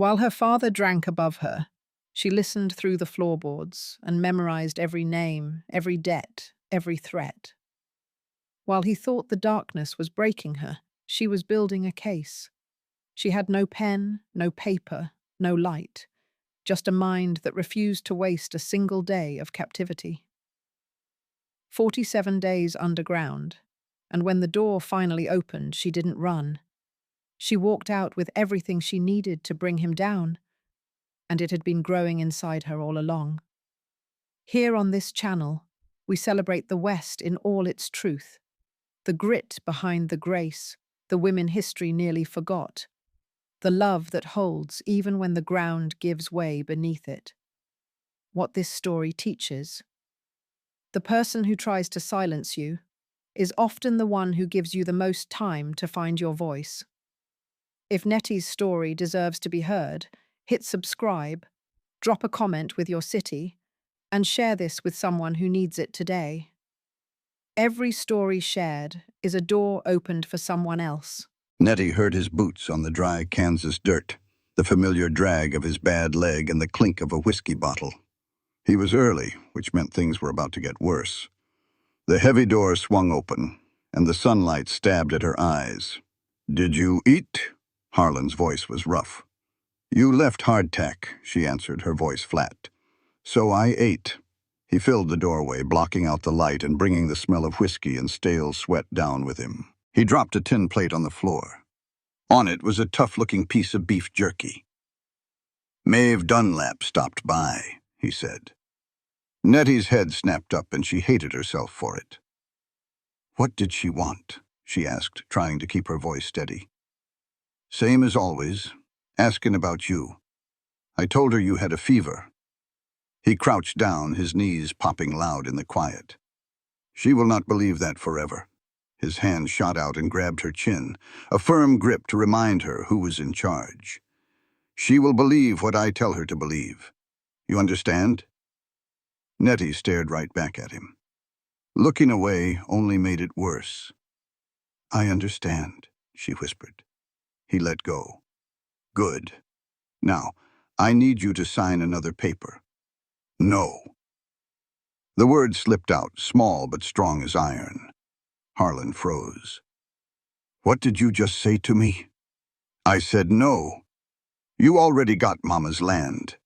While her father drank above her, she listened through the floorboards and memorized every name, every debt, every threat. While he thought the darkness was breaking her, she was building a case. She had no pen, no paper, no light, just a mind that refused to waste a single day of captivity. 47 days underground, and when the door finally opened, she didn't run. She walked out with everything she needed to bring him down, and it had been growing inside her all along. Here on this channel, we celebrate the West in all its truth, the grit behind the grace, the women history nearly forgot, the love that holds even when the ground gives way beneath it. What this story teaches: the person who tries to silence you is often the one who gives you the most time to find your voice. If Nettie's story deserves to be heard, hit subscribe, drop a comment with your city, and share this with someone who needs it today. Every story shared is a door opened for someone else. Nettie heard his boots on the dry Kansas dirt, the familiar drag of his bad leg and the clink of a whiskey bottle. He was early, which meant things were about to get worse. The heavy door swung open, and the sunlight stabbed at her eyes. "Did you eat?" Harlan's voice was rough. "You left hardtack," she answered, her voice flat. "So I ate." He filled the doorway, blocking out the light and bringing the smell of whiskey and stale sweat down with him. He dropped a tin plate on the floor. On it was a tough-looking piece of beef jerky. "Maeve Dunlap stopped by," he said. Nettie's head snapped up and she hated herself for it. "What did she want?" she asked, trying to keep her voice steady. "Same as always, asking about you. I told her you had a fever." He crouched down, his knees popping loud in the quiet. "She will not believe that forever." His hand shot out and grabbed her chin, a firm grip to remind her who was in charge. "She will believe what I tell her to believe. You understand?" Nettie stared right back at him. Looking away only made it worse. "I understand," she whispered. He let go. "Good. Now, I need you to sign another paper." "No." The word slipped out, small but strong as iron. Harlan froze. "What did you just say to me?" "I said no. You already got Mama's land."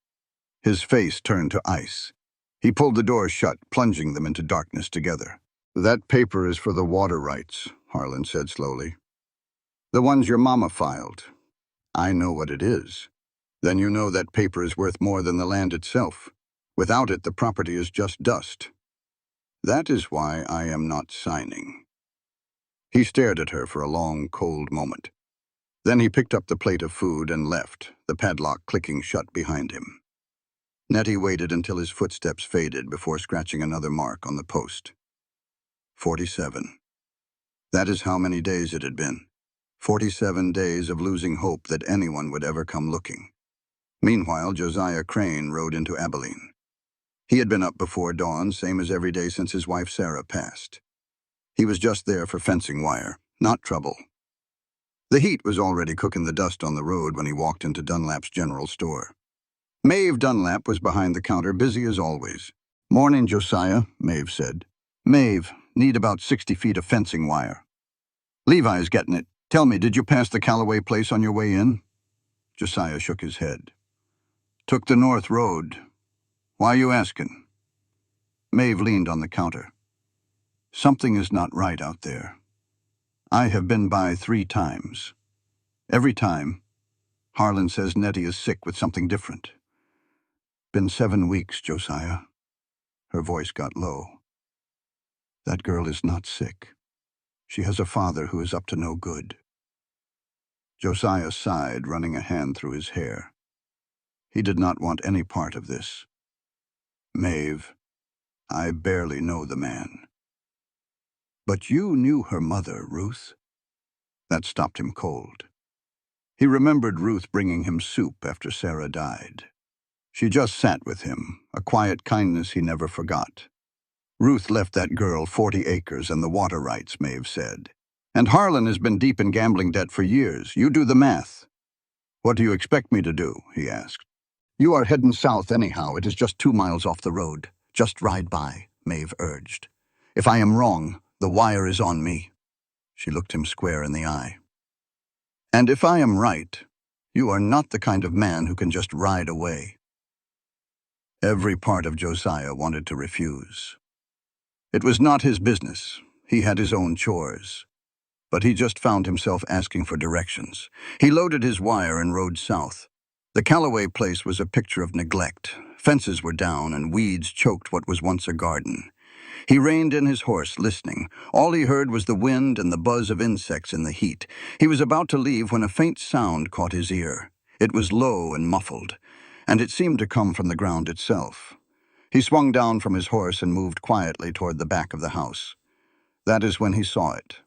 His face turned to ice. He pulled the door shut, plunging them into darkness together. "That paper is for the water rights," Harlan said slowly. "The ones your mama filed. I know what it is. Then you know that paper is worth more than the land itself. Without it, the property is just dust. That is why I am not signing." He stared at her for a long, cold moment. Then he picked up the plate of food and left, the padlock clicking shut behind him. Nettie waited until his footsteps faded before scratching another mark on the post. 47. That is how many days it had been. 47 days of losing hope that anyone would ever come looking. Meanwhile, Josiah Crane rode into Abilene. He had been up before dawn, same as every day since his wife Sarah passed. He was just there for fencing wire, not trouble. The heat was already cooking the dust on the road when he walked into Dunlap's general store. Maeve Dunlap was behind the counter, busy as always. "Morning, Josiah," Maeve said. "Maeve, need about 60 feet of fencing wire." "Levi's getting it. Tell me, did you pass the Callaway place on your way in?" Josiah shook his head. "Took the north road. Why you asking?" Maeve leaned on the counter. "Something is not right out there. I have been by 3 times. Every time, Harlan says Nettie is sick with something different. Been 7 weeks, Josiah." Her voice got low. "That girl is not sick. She has a father who is up to no good." Josiah sighed, running a hand through his hair. He did not want any part of this. "Maeve, I barely know the man." "But you knew her mother, Ruth." That stopped him cold. He remembered Ruth bringing him soup after Sarah died. She just sat with him, a quiet kindness he never forgot. "Ruth left that girl 40 acres and the water rights," Maeve said. "And Harlan has been deep in gambling debt for years. You do the math." "What do you expect me to do?" he asked. "You are heading south anyhow. It is just 2 miles off the road. Just ride by," Maeve urged. "If I am wrong, the wire is on me." She looked him square in the eye. "And if I am right, you are not the kind of man who can just ride away." Every part of Josiah wanted to refuse. It was not his business. He had his own chores. But he just found himself asking for directions. He loaded his wire and rode south. The Calloway place was a picture of neglect. Fences were down and weeds choked what was once a garden. He reined in his horse, listening. All he heard was the wind and the buzz of insects in the heat. He was about to leave when a faint sound caught his ear. It was low and muffled, and it seemed to come from the ground itself. He swung down from his horse and moved quietly toward the back of the house. That is when he saw it.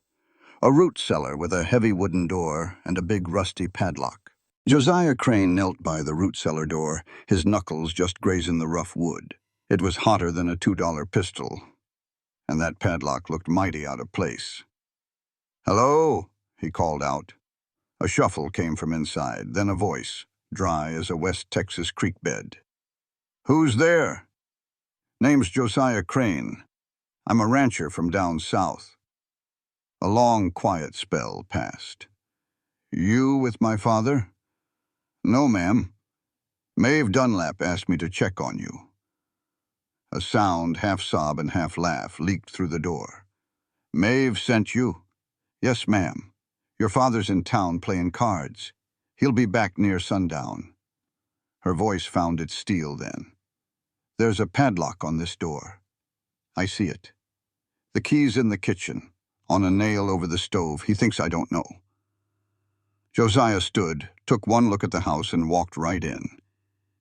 A root cellar with a heavy wooden door and a big rusty padlock. Josiah Crane knelt by the root cellar door, his knuckles just grazing the rough wood. It was hotter than a $2 pistol, and that padlock looked mighty out of place. "Hello," he called out. A shuffle came from inside, then a voice, dry as a West Texas creek bed. "Who's there?" "Name's Josiah Crane. I'm a rancher from down south." A long, quiet spell passed. "You with my father?" "No, ma'am. Maeve Dunlap asked me to check on you." A sound, half sob and half laugh, leaked through the door. "Maeve sent you?" "Yes, ma'am. Your father's in town playing cards. He'll be back near sundown." Her voice found its steel then. "There's a padlock on this door. I see it. The key's in the kitchen, on a nail over the stove. He thinks I don't know." Josiah stood, took one look at the house, and walked right in.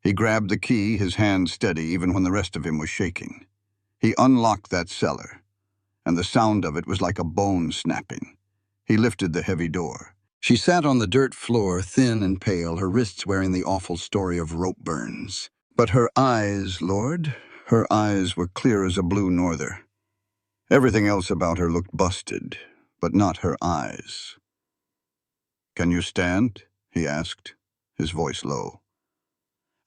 He grabbed the key, his hand steady even when the rest of him was shaking. He unlocked that cellar, and the sound of it was like a bone snapping. He lifted the heavy door. She sat on the dirt floor, thin and pale, her wrists wearing the awful story of rope burns. But her eyes, Lord, her eyes were clear as a blue norther. Everything else about her looked busted, but not her eyes. "Can you stand?" he asked, his voice low.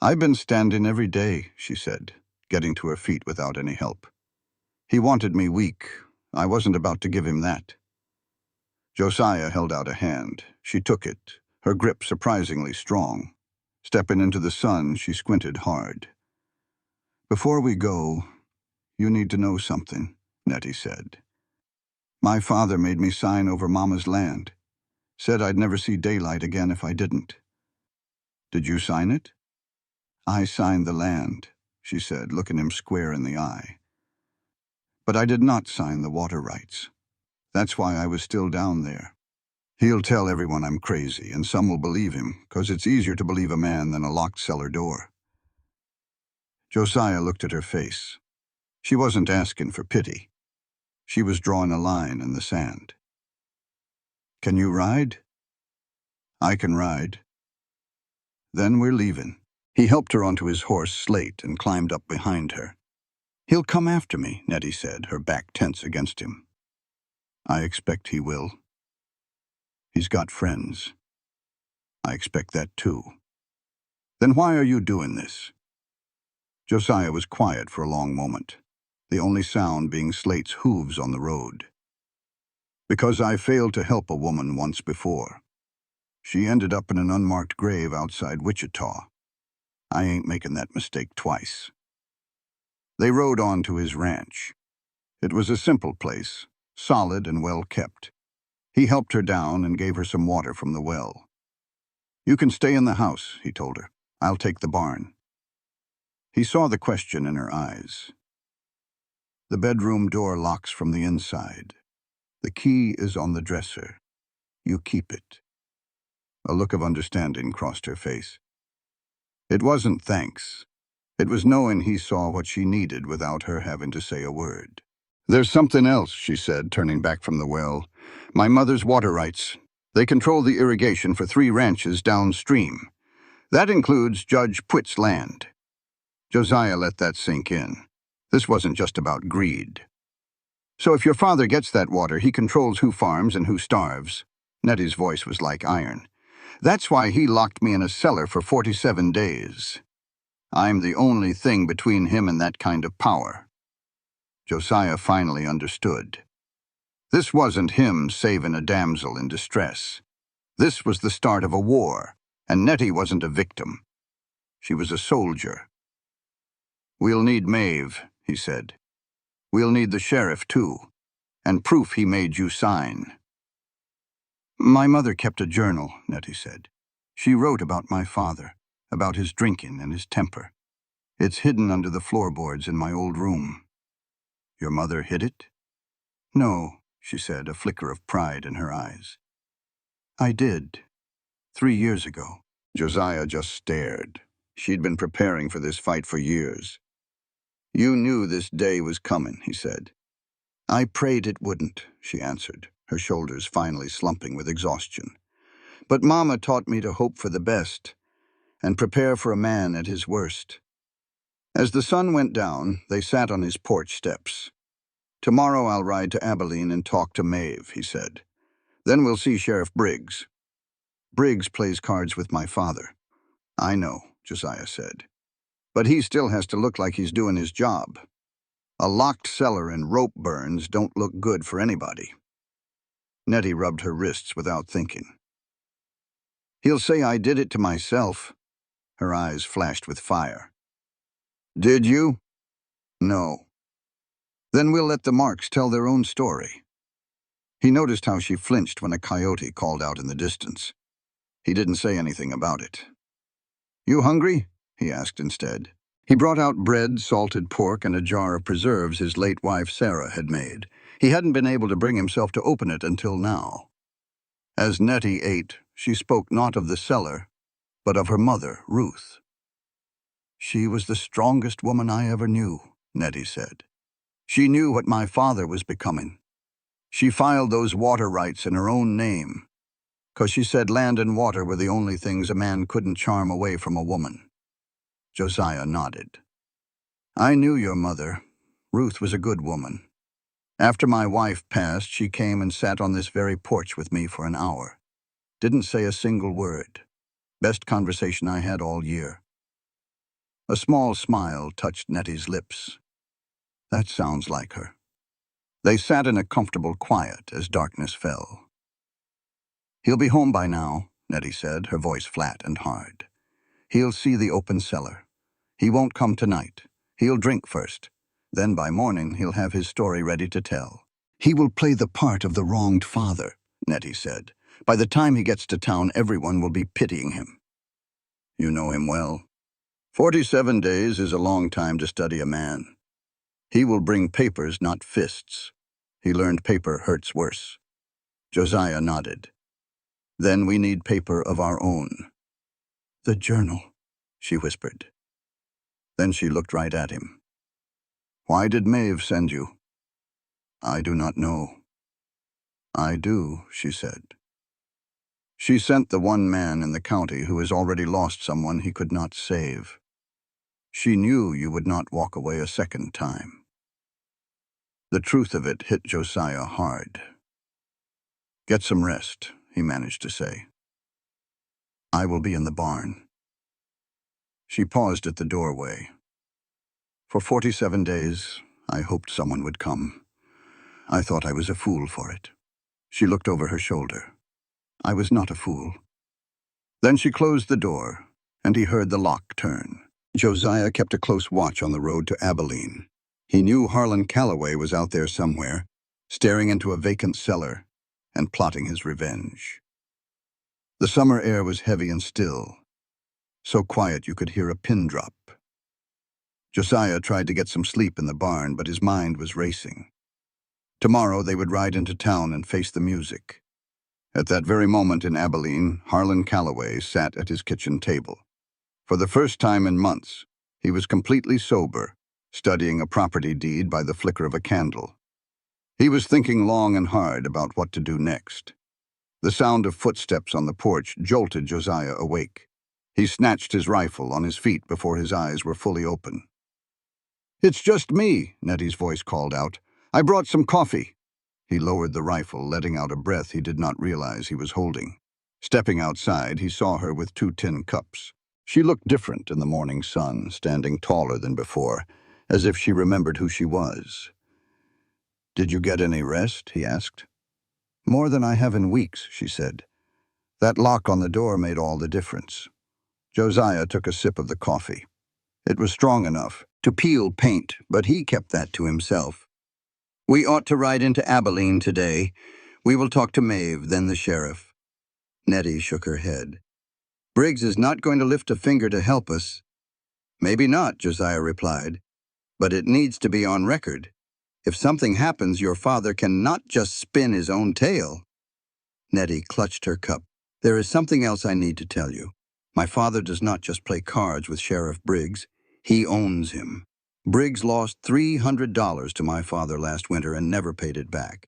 "I've been standing every day," she said, getting to her feet without any help. "He wanted me weak. I wasn't about to give him that." Josiah held out a hand. She took it, her grip surprisingly strong. Stepping into the sun, she squinted hard. "Before we go, you need to know something," Nettie said. "My father made me sign over Mama's land. Said I'd never see daylight again if I didn't." "Did you sign it?" "I signed the land," she said, looking him square in the eye. "But I did not sign the water rights. That's why I was still down there. He'll tell everyone I'm crazy, and some will believe him, 'cause it's easier to believe a man than a locked cellar door." Josiah looked at her face. She wasn't asking for pity. She was drawing a line in the sand. "Can you ride?" "I can ride." "Then we're leaving." He helped her onto his horse, Slate, and climbed up behind her. "He'll come after me," Nettie said, her back tense against him. "I expect he will. He's got friends. I expect that too." "Then why are you doing this?" Josiah was quiet for a long moment, the only sound being Slate's hooves on the road. "Because I failed to help a woman once before. She ended up in an unmarked grave outside Wichita. I ain't making that mistake twice." They rode on to his ranch. It was a simple place, solid and well kept. He helped her down and gave her some water from the well. "You can stay in the house," he told her. "I'll take the barn." He saw the question in her eyes. "The bedroom door locks from the inside. The key is on the dresser. You keep it." A look of understanding crossed her face. It wasn't thanks. It was knowing he saw what she needed without her having to say a word. "There's something else," she said, turning back from the well. "My mother's water rights. They control the irrigation for 3 ranches downstream. That includes Judge Pwitt's land." Josiah let that sink in. This wasn't just about greed. "So if your father gets that water, he controls who farms and who starves." Nettie's voice was like iron. That's why he locked me in a cellar for 47 days. I'm the only thing between him and that kind of power. Josiah finally understood. This wasn't him saving a damsel in distress. This was the start of a war, and Nettie wasn't a victim. She was a soldier. "We'll need Maeve," he said. "We'll need the sheriff, too, and proof he made you sign." "My mother kept a journal," Nettie said. "She wrote about my father, about his drinking and his temper. It's hidden under the floorboards in my old room." "Your mother hid it?" "No," she said, a flicker of pride in her eyes. "I did. 3 years ago." Josiah just stared. She'd been preparing for this fight for years. "You knew this day was coming," he said. "I prayed it wouldn't," she answered, her shoulders finally slumping with exhaustion. "But Mama taught me to hope for the best and prepare for a man at his worst." As the sun went down, they sat on his porch steps. "Tomorrow I'll ride to Abilene and talk to Maeve," he said. "Then we'll see Sheriff Briggs." "Briggs plays cards with my father." "I know," Josiah said. "But he still has to look like he's doing his job. A locked cellar and rope burns don't look good for anybody." Nettie rubbed her wrists without thinking. "He'll say I did it to myself." Her eyes flashed with fire. "Did you?" "No." "Then we'll let the marks tell their own story." He noticed how she flinched when a coyote called out in the distance. He didn't say anything about it. "You hungry?" he asked instead. He brought out bread, salted pork, and a jar of preserves his late wife Sarah had made. He hadn't been able to bring himself to open it until now. As Nettie ate, she spoke not of the cellar, but of her mother, Ruth. "She was the strongest woman I ever knew," Nettie said. "She knew what my father was becoming. She filed those water rights in her own name, 'cause she said land and water were the only things a man couldn't charm away from a woman." Josiah nodded. "I knew your mother. Ruth was a good woman. After my wife passed, she came and sat on this very porch with me for an hour. Didn't say a single word. Best conversation I had all year." A small smile touched Nettie's lips. That sounds like her. They sat in a comfortable quiet as darkness fell. "He'll be home by now," Nettie said, her voice flat and hard. "He'll see the open cellar. He won't come tonight. He'll drink first. Then by morning he'll have his story ready to tell. He will play the part of the wronged father," Nettie said. "By the time he gets to town, everyone will be pitying him." "You know him well." 47 days is a long time to study a man. He will bring papers, not fists. He learned paper hurts worse." Josiah nodded. "Then we need paper of our own." "The journal," she whispered. Then she looked right at him. "Why did Maeve send you?" "I do not know." "I do," she said. "She sent the one man in the county who has already lost someone he could not save. She knew you would not walk away a second time." The truth of it hit Josiah hard. "Get some rest," he managed to say. "I will be in the barn." She paused at the doorway. "For 47 days, I hoped someone would come. I thought I was a fool for it." She looked over her shoulder. "I was not a fool." Then she closed the door, and he heard the lock turn. Josiah kept a close watch on the road to Abilene. He knew Harlan Calloway was out there somewhere, staring into a vacant cellar and plotting his revenge. The summer air was heavy and still, so quiet you could hear a pin drop. Josiah tried to get some sleep in the barn, but his mind was racing. Tomorrow they would ride into town and face the music. At that very moment in Abilene, Harlan Calloway sat at his kitchen table. For the first time in months, he was completely sober, studying a property deed by the flicker of a candle. He was thinking long and hard about what to do next. The sound of footsteps on the porch jolted Josiah awake. He snatched his rifle on his feet before his eyes were fully open. "It's just me," Nettie's voice called out. "I brought some coffee." He lowered the rifle, letting out a breath he did not realize he was holding. Stepping outside, he saw her with 2 tin cups. She looked different in the morning sun, standing taller than before, as if she remembered who she was. "Did you get any rest?" he asked. "More than I have in weeks," she said. That lock on the door made all the difference. Josiah took a sip of the coffee. It was strong enough to peel paint, but he kept that to himself. "We ought to ride into Abilene today. We will talk to Maeve, then the sheriff." Nettie shook her head. "Briggs is not going to lift a finger to help us." "Maybe not," Josiah replied, "but it needs to be on record. If something happens, your father can not just spin his own tale." Nettie clutched her cup. "There is something else I need to tell you. My father does not just play cards with Sheriff Briggs. He owns him. Briggs lost $300 to my father last winter and never paid it back.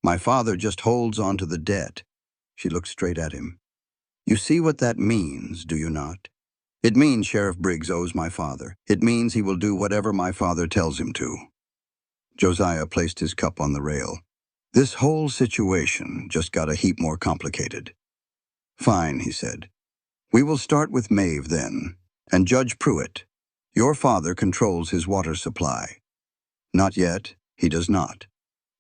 My father just holds on to the debt." She looked straight at him. "You see what that means, do you not? It means Sheriff Briggs owes my father. It means he will do whatever my father tells him to." Josiah placed his cup on the rail. This whole situation just got a heap more complicated. "Fine," he said. "We will start with Maeve then, and Judge Pruitt. Your father controls his water supply." "Not yet. He does not.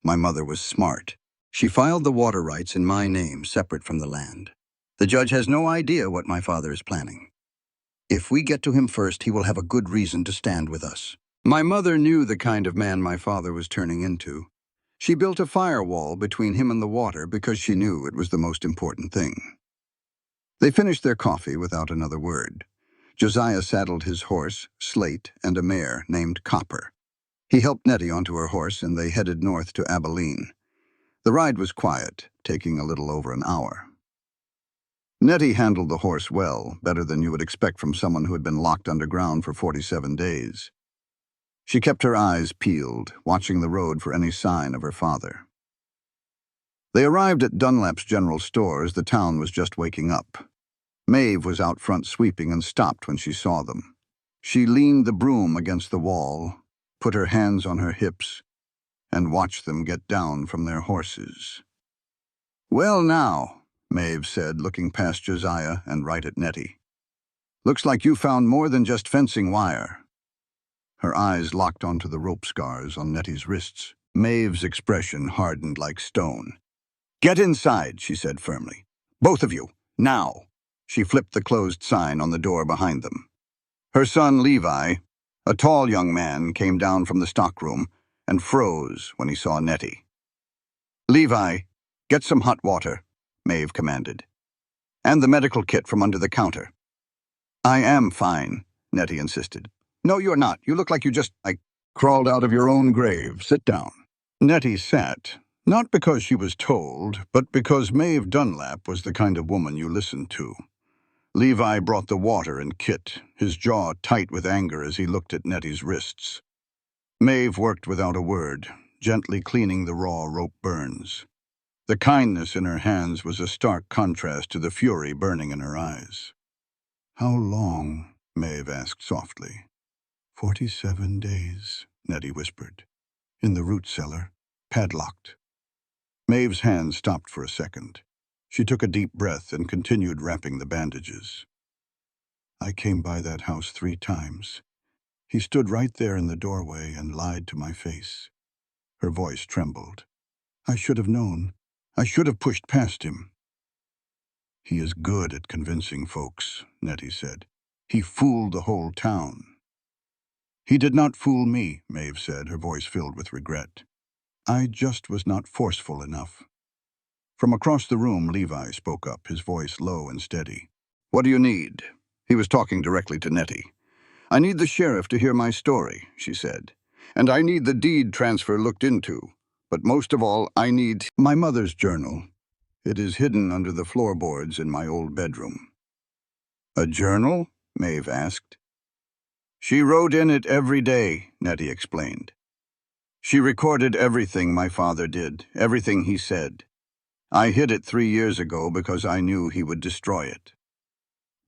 My mother was smart. She filed the water rights in my name, separate from the land. The judge has no idea what my father is planning. If we get to him first, he will have a good reason to stand with us." My mother knew the kind of man my father was turning into. She built a firewall between him and the water because she knew it was the most important thing. They finished their coffee without another word. Josiah saddled his horse, Slate, and a mare named Copper. He helped Nettie onto her horse, and they headed north to Abilene. The ride was quiet, taking a little over an hour. Nettie handled the horse well, better than you would expect from someone who had been locked underground for 47 days. She kept her eyes peeled, watching the road for any sign of her father. They arrived at Dunlap's general store as the town was just waking up. Maeve was out front sweeping and stopped when she saw them. She leaned the broom against the wall, put her hands on her hips, and watched them get down from their horses. "Well now," Maeve said, looking past Josiah and right at Nettie. "Looks like you found more than just fencing wire." Her eyes locked onto the rope scars on Nettie's wrists. Maeve's expression hardened like stone. "Get inside," she said firmly. "Both of you, now." She flipped the closed sign on the door behind them. Her son Levi, a tall young man, came down from the stockroom and froze when he saw Nettie. "Levi, get some hot water," Maeve commanded. "And the medical kit from under the counter." "I am fine," Nettie insisted. "No, you're not. You look like you just, crawled out of your own grave. Sit down." Nettie sat, not because she was told, but because Maeve Dunlap was the kind of woman you listened to. Levi brought the water and kit, his jaw tight with anger as he looked at Nettie's wrists. Maeve worked without a word, gently cleaning the raw rope burns. The kindness in her hands was a stark contrast to the fury burning in her eyes. "How long?" Maeve asked softly. 47 days, Nettie whispered. "In the root cellar, padlocked." Maeve's hand stopped for a second. She took a deep breath and continued wrapping the bandages. "I came by that house 3 times. He stood right there in the doorway and lied to my face." Her voice trembled. "I should have known. I should have pushed past him." "He is good at convincing folks," Nettie said. "He fooled the whole town." "He did not fool me," Maeve said, her voice filled with regret. "I just was not forceful enough." From across the room, Levi spoke up, his voice low and steady. "What do you need?" He was talking directly to Nettie. "I need the sheriff to hear my story," she said. "And I need the deed transfer looked into. But most of all, I need my mother's journal. It is hidden under the floorboards in my old bedroom." "A journal?" Maeve asked. "She wrote in it every day," Nettie explained. "She recorded everything my father did, everything he said. I hid it 3 years ago because I knew he would destroy it."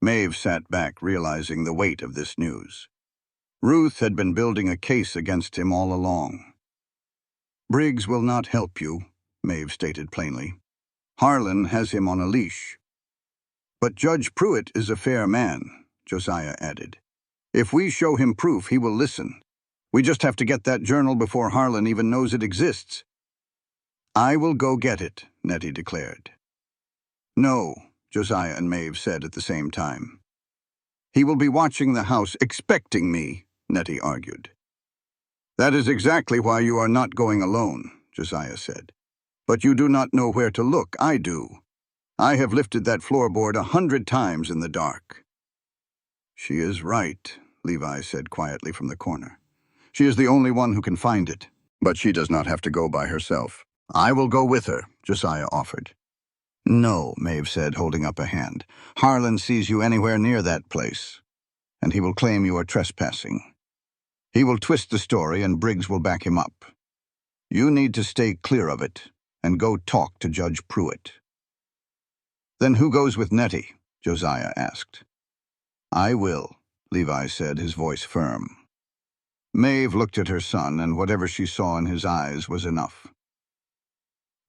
Maeve sat back, realizing the weight of this news. Ruth had been building a case against him all along. "Briggs will not help you," Maeve stated plainly. "Harlan has him on a leash." But Judge Pruitt is a fair man, Josiah added. If we show him proof, he will listen. We just have to get that journal before Harlan even knows it exists. I will go get it, Nettie declared. No, Josiah and Maeve said at the same time. He will be watching the house, expecting me, Nettie argued. That is exactly why you are not going alone, Josiah said. But you do not know where to look. I do. I have lifted that floorboard 100 times in the dark. She is right, Levi said quietly from the corner. She is the only one who can find it, but she does not have to go by herself. I will go with her, Josiah offered. No, Maeve said, holding up a hand. Harlan sees you anywhere near that place, and he will claim you are trespassing. He will twist the story and Briggs will back him up. You need to stay clear of it and go talk to Judge Pruitt. Then who goes with Nettie? Josiah asked. I will, Levi said, his voice firm. Maeve looked at her son, and whatever she saw in his eyes was enough.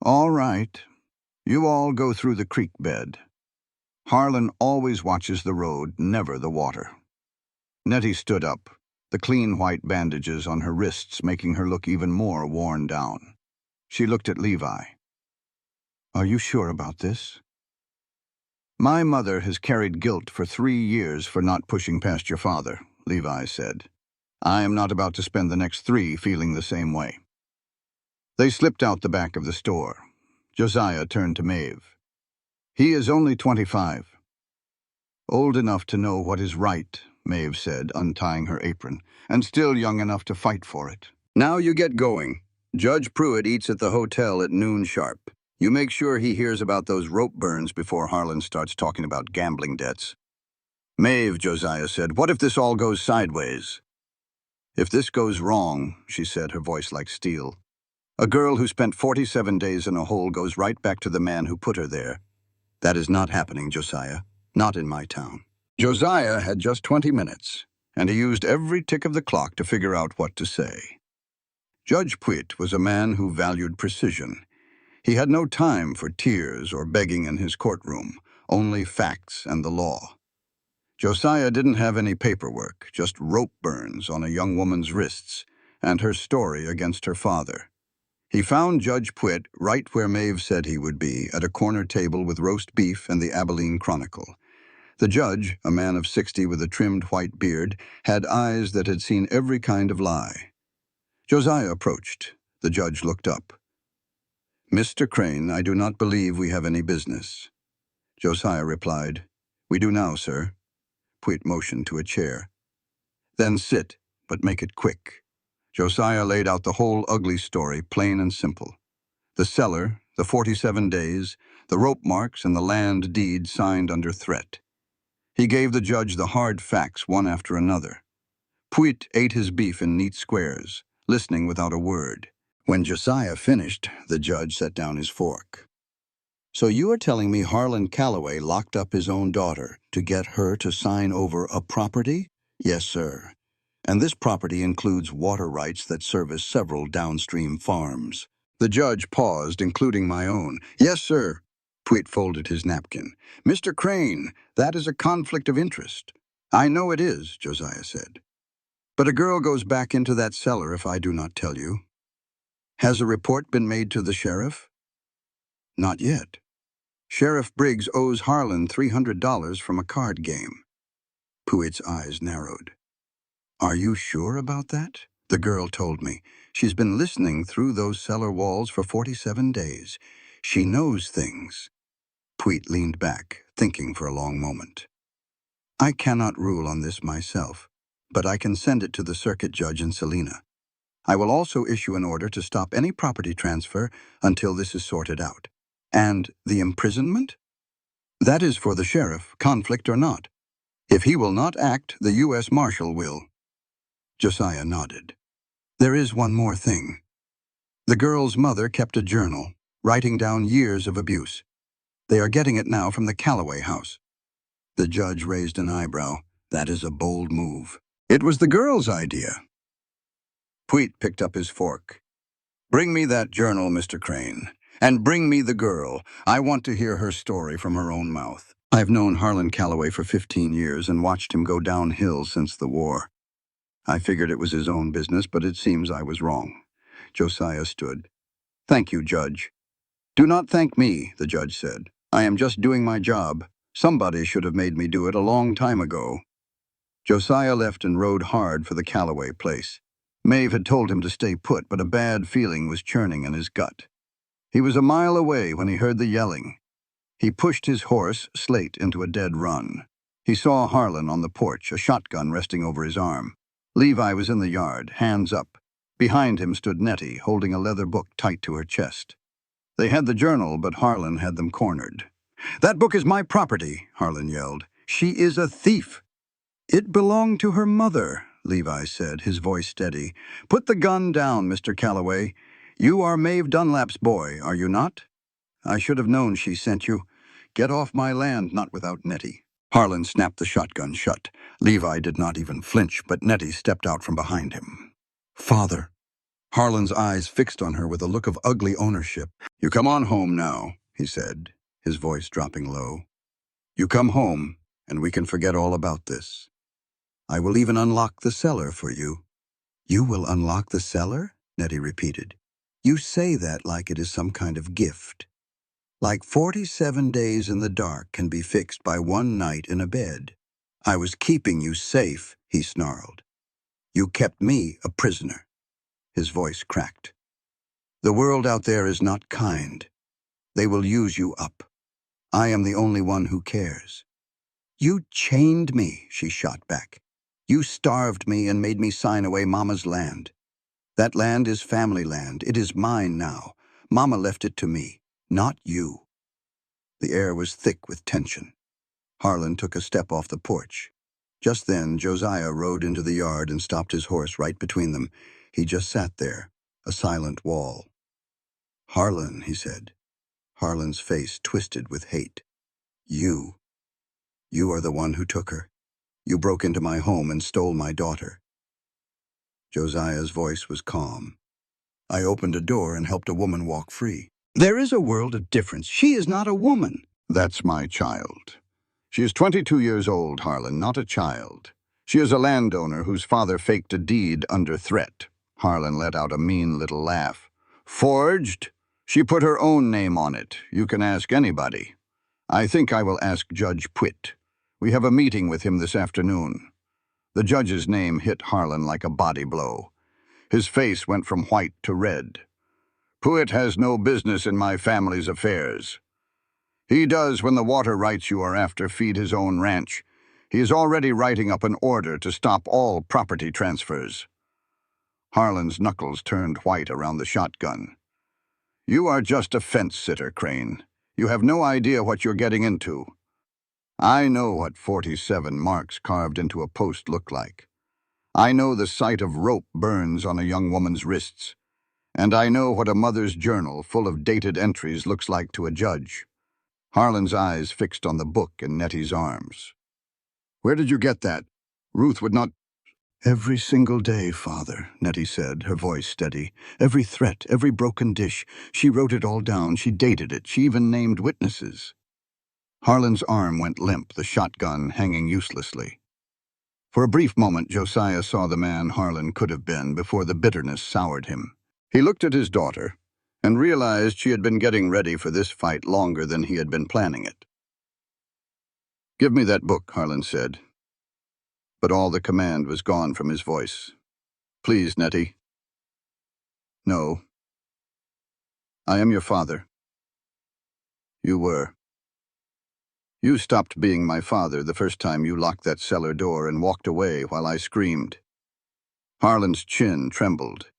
All right. You all go through the creek bed. Harlan always watches the road, never the water. Nettie stood up, the clean white bandages on her wrists making her look even more worn down. She looked at Levi. Are you sure about this? My mother has carried guilt for 3 years for not pushing past your father, Levi said. I am not about to spend the next 3 feeling the same way. They slipped out the back of the store. Josiah turned to Maeve. He is only 25. Old enough to know what is right, Maeve said, untying her apron, and still young enough to fight for it. Now you get going. Judge Pruitt eats at the hotel at noon sharp. You make sure he hears about those rope burns before Harlan starts talking about gambling debts. Maeve, Josiah said, what if this all goes sideways? If this goes wrong, she said, her voice like steel. A girl who spent 47 days in a hole goes right back to the man who put her there. That is not happening, Josiah. Not in my town. Josiah had just 20 minutes, and he used every tick of the clock to figure out what to say. Judge Pruitt was a man who valued precision. He had no time for tears or begging in his courtroom, only facts and the law. Josiah didn't have any paperwork, just rope burns on a young woman's wrists, and her story against her father. He found Judge Pruitt right where Maeve said he would be, at a corner table with roast beef and the Abilene Chronicle. The judge, a man of 60 with a trimmed white beard, had eyes that had seen every kind of lie. Josiah approached. The judge looked up. Mr. Crane, I do not believe we have any business. Josiah replied, We do now, sir. Pruitt motioned to a chair. Then sit, but make it quick. Josiah laid out the whole ugly story, plain and simple. The cellar, the 47 days, the rope marks, and the land deed signed under threat. He gave the judge the hard facts one after another. Pruitt ate his beef in neat squares, listening without a word. When Josiah finished, the judge set down his fork. So you are telling me Harlan Calloway locked up his own daughter to get her to sign over a property? Yes, sir. And this property includes water rights that service several downstream farms. The judge paused, including my own. Yes, sir. Pruitt folded his napkin. Mr. Crane, that is a conflict of interest. I know it is, Josiah said. But a girl goes back into that cellar if I do not tell you. Has a report been made to the sheriff? Not yet. Sheriff Briggs owes Harlan $300 from a card game. Pruitt's eyes narrowed. Are you sure about that? The girl told me. She's been listening through those cellar walls for 47 days. She knows things. Pruitt leaned back, thinking for a long moment. I cannot rule on this myself, but I can send it to the circuit judge in Salina. I will also issue an order to stop any property transfer until this is sorted out. And the imprisonment? That is for the sheriff, conflict or not. If he will not act, the U.S. Marshal will. Josiah nodded. There is one more thing. The girl's mother kept a journal, writing down years of abuse. They are getting it now from the Calloway house. The judge raised an eyebrow. That is a bold move. It was the girl's idea. Pruitt picked up his fork. Bring me that journal, Mr. Crane. And bring me the girl. I want to hear her story from her own mouth. I've known Harlan Calloway for 15 years and watched him go downhill since the war. I figured it was his own business, but it seems I was wrong. Josiah stood. Thank you, Judge. Do not thank me, the judge said. I am just doing my job. Somebody should have made me do it a long time ago. Josiah left and rode hard for the Calloway place. Maeve had told him to stay put, but a bad feeling was churning in his gut. He was a mile away when he heard the yelling. He pushed his horse, Slate, into a dead run. He saw Harlan on the porch, a shotgun resting over his arm. Levi was in the yard, hands up. Behind him stood Nettie, holding a leather book tight to her chest. They had the journal, but Harlan had them cornered. "That book is my property," Harlan yelled. "She is a thief." "It belonged to her mother," Levi said, his voice steady. "Put the gun down, Mr. Calloway. You are Maeve Dunlap's boy, are you not? I should have known she sent you. Get off my land, not without Nettie." Harlan snapped the shotgun shut. Levi did not even flinch, but Nettie stepped out from behind him. "Father." Harlan's eyes fixed on her with a look of ugly ownership. "You come on home now," he said, his voice dropping low. "You come home, and we can forget all about this. I will even unlock the cellar for you." "You will unlock the cellar?" Nettie repeated. "You say that like it is some kind of gift. Like 47 days in the dark can be fixed by one night in a bed. I was keeping you safe," he snarled. "You kept me a prisoner." His voice cracked. "The world out there is not kind. They will use you up. I am the only one who cares." "You chained me," she shot back. "You starved me and made me sign away Mama's land. That land is family land. It is mine now. Mama left it to me, not you." The air was thick with tension. Harlan took a step off the porch. Just then, Josiah rode into the yard and stopped his horse right between them. He just sat there, a silent wall. "Harlan," he said. Harlan's face twisted with hate. You are the one who took her. You broke into my home and stole my daughter." Josiah's voice was calm. "I opened a door and helped a woman walk free." "There is a world of difference. She is not a woman." "That's my child. She is 22 years old, Harlan, not a child. She is a landowner whose father faked a deed under threat." Harlan let out a mean little laugh. "Forged? She put her own name on it. You can ask anybody. I think I will ask Judge Pwitt. We have a meeting with him this afternoon." The judge's name hit Harlan like a body blow. His face went from white to red. "Pwitt has no business in my family's affairs. He does when the water rights you are after feed his own ranch. He is already writing up an order to stop all property transfers." Harlan's knuckles turned white around the shotgun. "You are just a fence-sitter, Crane. You have no idea what you're getting into. I know what 47 marks carved into a post look like. I know the sight of rope burns on a young woman's wrists. And I know what a mother's journal full of dated entries looks like to a judge." Harlan's eyes fixed on the book in Nettie's arms. "Where did you get that? Ruth would not—" "Every single day, Father," Nettie said, her voice steady. "Every threat, every broken dish. She wrote it all down. She dated it. She even named witnesses." Harlan's arm went limp, the shotgun hanging uselessly. For a brief moment, Josiah saw the man Harlan could have been before the bitterness soured him. He looked at his daughter and realized she had been getting ready for this fight longer than he had been planning it. "Give me that book," Harlan said. But all the command was gone from his voice. "Please, Nettie." "No. I am your father." "You were. You stopped being my father the first time you locked that cellar door and walked away while I screamed." Harlan's chin trembled.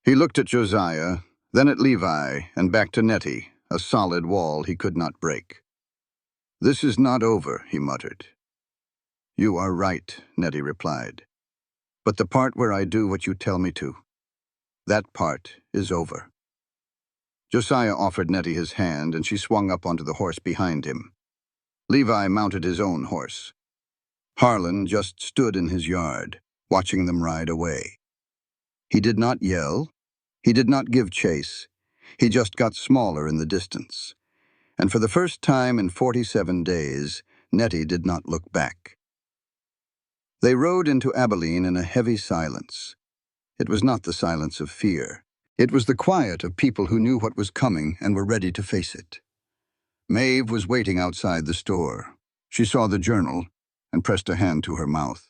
He looked at Josiah, then at Levi, and back to Nettie, a solid wall he could not break. "This is not over," he muttered. "You are right," Nettie replied. "But the part where I do what you tell me to, that part is over." Josiah offered Nettie his hand, and she swung up onto the horse behind him. Levi mounted his own horse. Harlan just stood in his yard, watching them ride away. He did not yell. He did not give chase. He just got smaller in the distance. And for the first time in 47 days, Nettie did not look back. They rode into Abilene in a heavy silence. It was not the silence of fear. It was the quiet of people who knew what was coming and were ready to face it. Maeve was waiting outside the store. She saw the journal and pressed a hand to her mouth.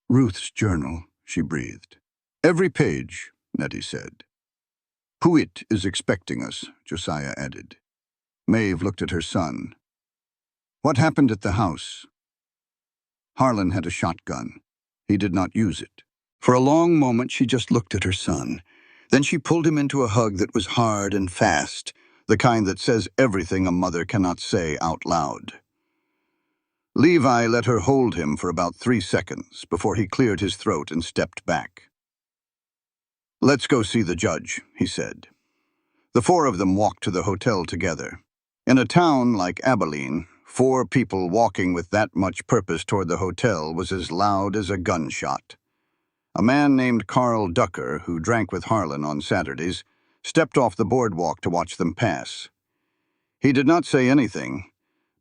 "Ruth's journal," she breathed. "Every page," Nettie said. "Pruitt is expecting us," Josiah added. Maeve looked at her son. "What happened at the house?" Harlan had a shotgun. He did not use it. For a long moment, she just looked at her son. Then she pulled him into a hug that was hard and fast, the kind that says everything a mother cannot say out loud. Levi let her hold him for about 3 seconds before he cleared his throat and stepped back. "Let's go see the judge," he said. The 4 of them walked to the hotel together. In a town like Abilene, 4 people walking with that much purpose toward the hotel was as loud as a gunshot. A man named Carl Ducker, who drank with Harlan on Saturdays, stepped off the boardwalk to watch them pass. He did not say anything,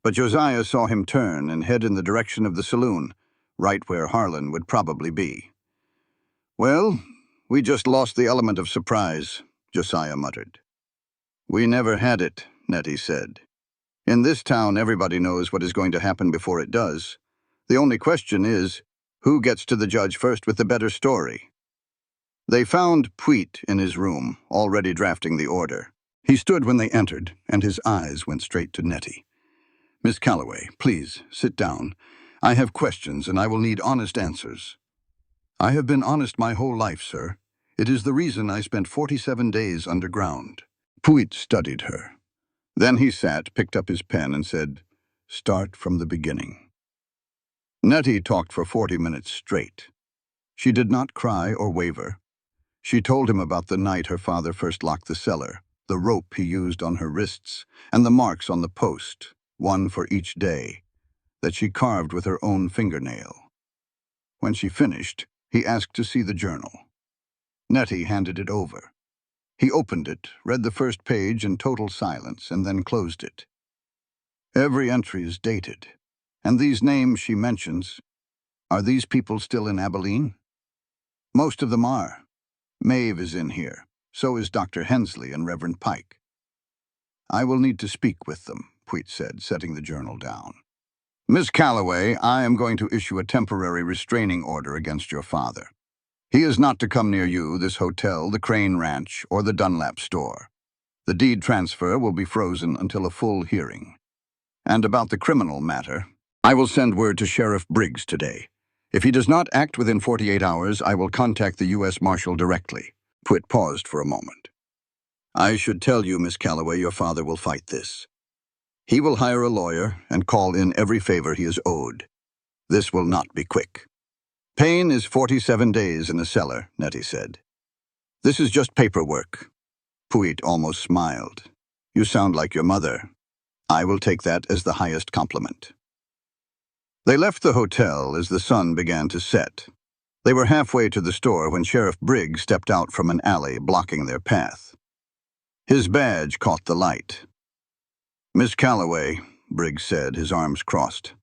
but Josiah saw him turn and head in the direction of the saloon, right where Harlan would probably be. "Well, we just lost the element of surprise," Josiah muttered. "We never had it," Nettie said. "In this town, everybody knows what is going to happen before it does. The only question is, who gets to the judge first with the better story?" They found Pruitt in his room, already drafting the order. He stood when they entered, and his eyes went straight to Nettie. "Miss Calloway, please, sit down. I have questions, and I will need honest answers." "I have been honest my whole life, sir. It is the reason I spent 47 days underground." Pruitt studied her. Then he sat, picked up his pen, and said, "Start from the beginning." Nettie talked for 40 minutes straight. She did not cry or waver. She told him about the night her father first locked the cellar, the rope he used on her wrists, and the marks on the post, one for each day, that she carved with her own fingernail. When she finished, he asked to see the journal. Nettie handed it over. He opened it, read the first page in total silence, and then closed it. Every entry is dated, and these names she mentions, are these people still in Abilene? Most of them are. Maeve is in here. So is Dr. Hensley and Reverend Pike. "I will need to speak with them," Pruitt said, setting the journal down. "Miss Calloway, I am going to issue a temporary restraining order against your father. He is not to come near you, this hotel, the Crane Ranch, or the Dunlap store. The deed transfer will be frozen until a full hearing. And about the criminal matter, I will send word to Sheriff Briggs today. If he does not act within 48 hours, I will contact the U.S. Marshal directly." Pruitt paused for a moment. "I should tell you, Miss Calloway, your father will fight this. He will hire a lawyer and call in every favor he is owed. This will not be quick." "Payne is 47 days in a cellar," Nettie said. "This is just paperwork." Pruitt almost smiled. "You sound like your mother. I will take that as the highest compliment." They left the hotel as the sun began to set. They were halfway to the store when Sheriff Briggs stepped out from an alley blocking their path. His badge caught the light. "Miss Calloway," Briggs said, his arms crossed.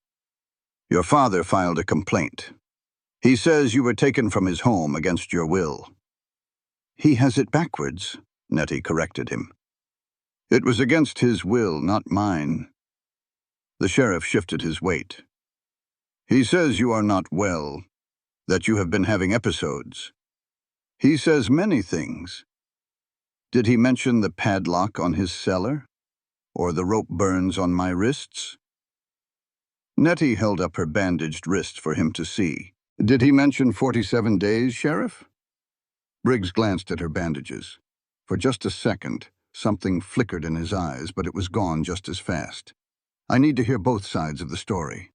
"Your father filed a complaint. He says you were taken from his home against your will." "He has it backwards," Nettie corrected him. "It was against his will, not mine." The sheriff shifted his weight. "He says you are not well, that you have been having episodes. He says many things. Did he mention the padlock on his cellar? Or the rope burns on my wrists?" Nettie held up her bandaged wrist for him to see. "Did he mention 47 days, Sheriff?" Briggs glanced at her bandages. For just a second, something flickered in his eyes, but it was gone just as fast. "I need to hear both sides of the story.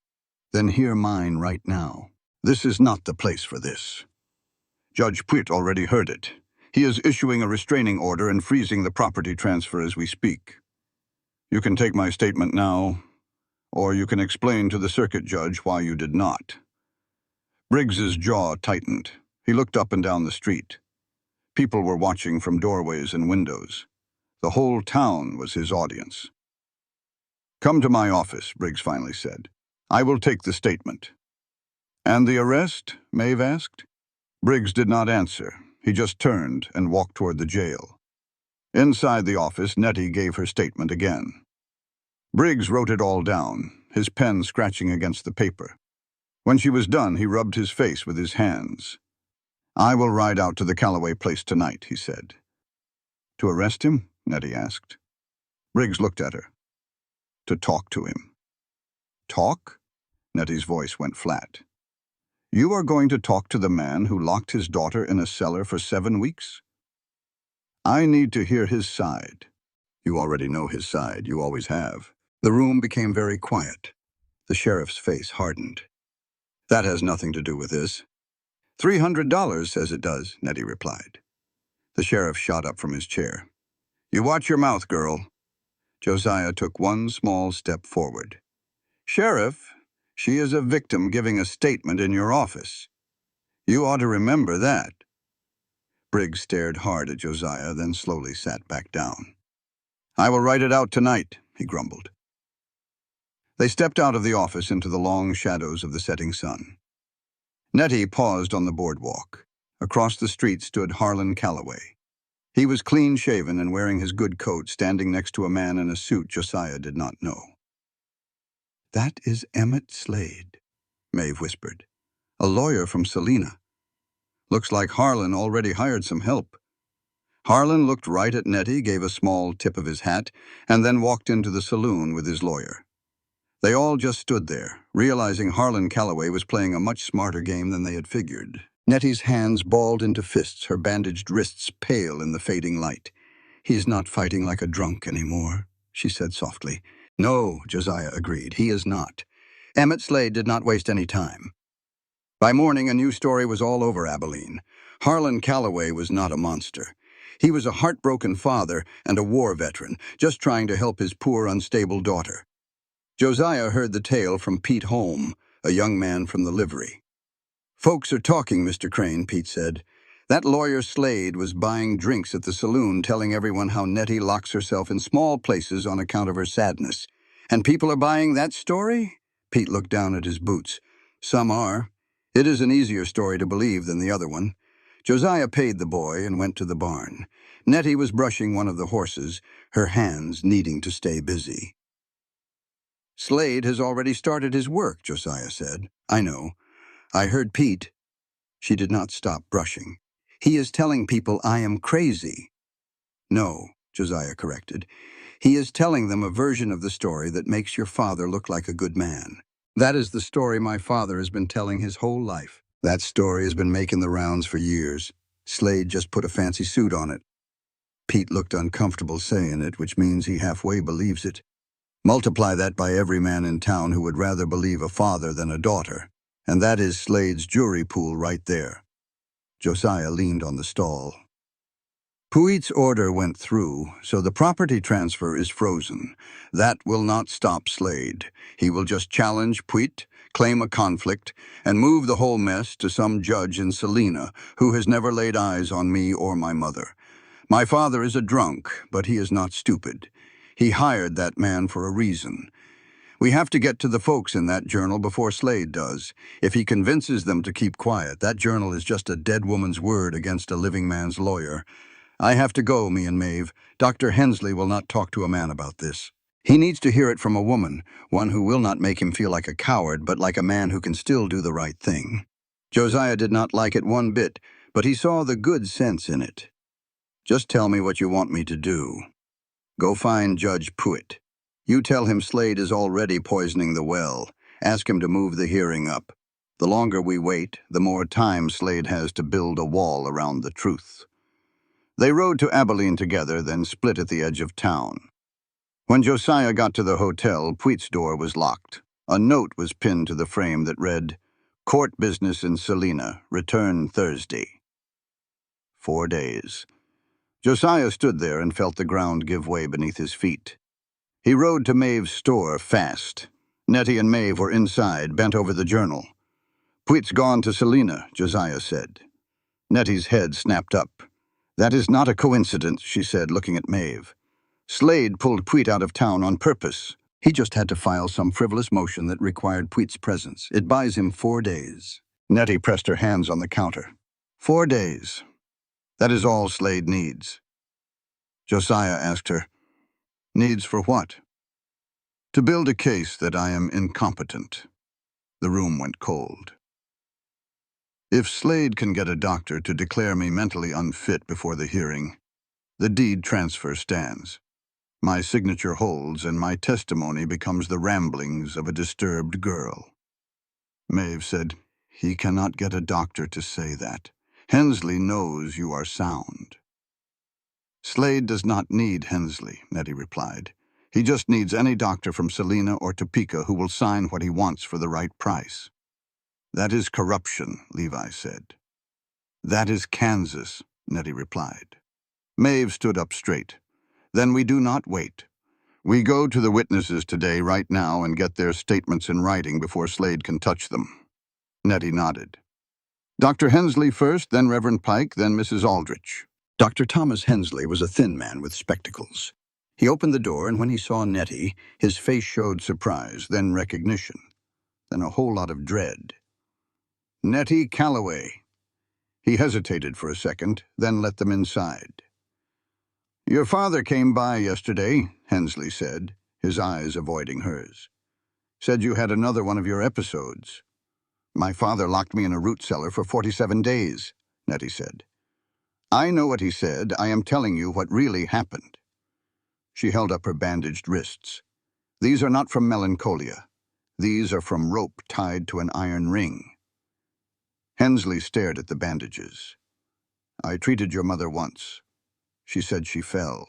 Then hear mine right now. This is not the place for this. Judge Pruitt already heard it. He is issuing a restraining order and freezing the property transfer as we speak. You can take my statement now, or you can explain to the circuit judge why you did not." Briggs's jaw tightened. He looked up and down the street. People were watching from doorways and windows. The whole town was his audience. "Come to my office," Briggs finally said. "I will take the statement." "And the arrest?" Maeve asked. Briggs did not answer. He just turned and walked toward the jail. Inside the office, Nettie gave her statement again. Briggs wrote it all down, his pen scratching against the paper. When she was done, he rubbed his face with his hands. "I will ride out to the Calloway place tonight," he said. "To arrest him?" Nettie asked. Briggs looked at her. "To talk to him." "Talk?" Nettie's voice went flat. "You are going to talk to the man who locked his daughter in a cellar for 7 weeks? I need to hear his side." "You already know his side. You always have." The room became very quiet. The sheriff's face hardened. "That has nothing to do with this." $300 says it does," Nettie replied. The sheriff shot up from his chair. "You watch your mouth, girl." Josiah took one small step forward. "Sheriff, she is a victim giving a statement in your office. You ought to remember that." Briggs stared hard at Josiah, then slowly sat back down. "I will write it out tonight," he grumbled. They stepped out of the office into the long shadows of the setting sun. Nettie paused on the boardwalk. Across the street stood Harlan Calloway. He was clean-shaven and wearing his good coat, standing next to a man in a suit Josiah did not know. "That is Emmett Slade," Maeve whispered. "A lawyer from Salina. Looks like Harlan already hired some help." Harlan looked right at Nettie, gave a small tip of his hat, and then walked into the saloon with his lawyer. They all just stood there, realizing Harlan Calloway was playing a much smarter game than they had figured. Nettie's hands balled into fists, her bandaged wrists pale in the fading light. "He is not fighting like a drunk anymore," she said softly. "No," Josiah agreed, "he is not. Emmett Slade did not waste any time." By morning, a new story was all over Abilene. Harlan Calloway was not a monster. He was a heartbroken father and a war veteran, just trying to help his poor, unstable daughter. Josiah heard the tale from Pete Holm, a young man from the livery. "Folks are talking, Mr. Crane," Pete said. "That lawyer Slade was buying drinks at the saloon, telling everyone how Nettie locks herself in small places on account of her sadness. And people are buying that story?" Pete looked down at his boots. "Some are. It is an easier story to believe than the other one." Josiah paid the boy and went to the barn. Nettie was brushing one of the horses, her hands needing to stay busy. "Slade has already started his work," Josiah said. "I know. I heard Pete." She did not stop brushing. "He is telling people I am crazy." "No," Josiah corrected. "He is telling them a version of the story that makes your father look like a good man. That is the story my father has been telling his whole life. That story has been making the rounds for years. Slade just put a fancy suit on it." Pete looked uncomfortable saying it, which means he halfway believes it. Multiply that by every man in town who would rather believe a father than a daughter, and that is Slade's jury pool right there. Josiah leaned on the stall. "Puit's order went through, so the property transfer is frozen. That will not stop Slade. He will just challenge Puit, claim a conflict, and move the whole mess to some judge in Salina who has never laid eyes on me or my mother. My father is a drunk, but he is not stupid. He hired that man for a reason. We have to get to the folks in that journal before Slade does. If he convinces them to keep quiet, that journal is just a dead woman's word against a living man's lawyer. I have to go, me and Maeve. Dr. Hensley will not talk to a man about this. He needs to hear it from a woman, one who will not make him feel like a coward, but like a man who can still do the right thing." Josiah did not like it one bit, but he saw the good sense in it. "Just tell me what you want me to do. Go find Judge Puit. You tell him Slade is already poisoning the well. Ask him to move the hearing up. The longer we wait, the more time Slade has to build a wall around the truth." They rode to Abilene together, then split at the edge of town. When Josiah got to the hotel, Puit's door was locked. A note was pinned to the frame that read, "Court business in Salina. Return Thursday." 4 days. Josiah stood there and felt the ground give way beneath his feet. He rode to Maeve's store fast. Nettie and Maeve were inside, bent over the journal. "Puit's gone to Salina," Josiah said. Nettie's head snapped up. "That is not a coincidence," she said, looking at Maeve. "Slade pulled Puit out of town on purpose. He just had to file some frivolous motion that required Pweet's presence. It buys him 4 days. Nettie pressed her hands on the counter. 4 days. That is all Slade needs. Josiah asked her, "Needs for what?" "To build a case that I am incompetent." The room went cold. "If Slade can get a doctor to declare me mentally unfit before the hearing, the deed transfer stands. My signature holds and my testimony becomes the ramblings of a disturbed girl." Maeve said, "He cannot get a doctor to say that. Hensley knows you are sound." "Slade does not need Hensley," Nettie replied. "He just needs any doctor from Salina or Topeka who will sign what he wants for the right price." "That is corruption," Levi said. "That is Kansas," Nettie replied. Maeve stood up straight. "Then we do not wait. We go to the witnesses today, right now, and get their statements in writing before Slade can touch them." Nettie nodded. "Dr. Hensley first, then Reverend Pike, then Mrs. Aldrich." Dr. Thomas Hensley was a thin man with spectacles. He opened the door, and when he saw Nettie, his face showed surprise, then recognition, then a whole lot of dread. "Nettie Calloway." He hesitated for a second, then let them inside. "Your father came by yesterday," Hensley said, his eyes avoiding hers. "Said you had another one of your episodes." "My father locked me in a root cellar for 47 days, Nettie said. "I know what he said. I am telling you what really happened." She held up her bandaged wrists. "These are not from melancholia. These are from rope tied to an iron ring." Hensley stared at the bandages. "I treated your mother once. She said she fell."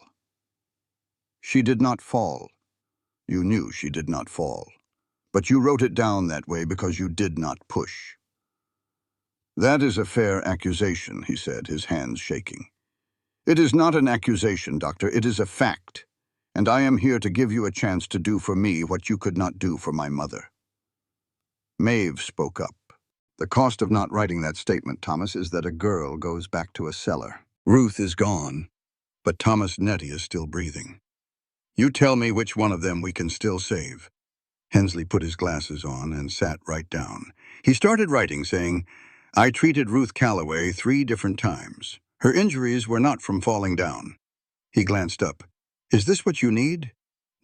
"She did not fall. You knew she did not fall. But you wrote it down that way because you did not push." "That is a fair accusation," he said, his hands shaking. "It is not an accusation, Doctor. It is a fact. And I am here to give you a chance to do for me what you could not do for my mother." Maeve spoke up. "The cost of not writing that statement, Thomas, is that a girl goes back to a cellar. Ruth is gone, but Thomas Nettie is still breathing. You tell me which one of them we can still save." Hensley put his glasses on and sat right down. He started writing, saying, "I treated Ruth Calloway 3 different times. Her injuries were not from falling down." He glanced up. "Is this what you need?"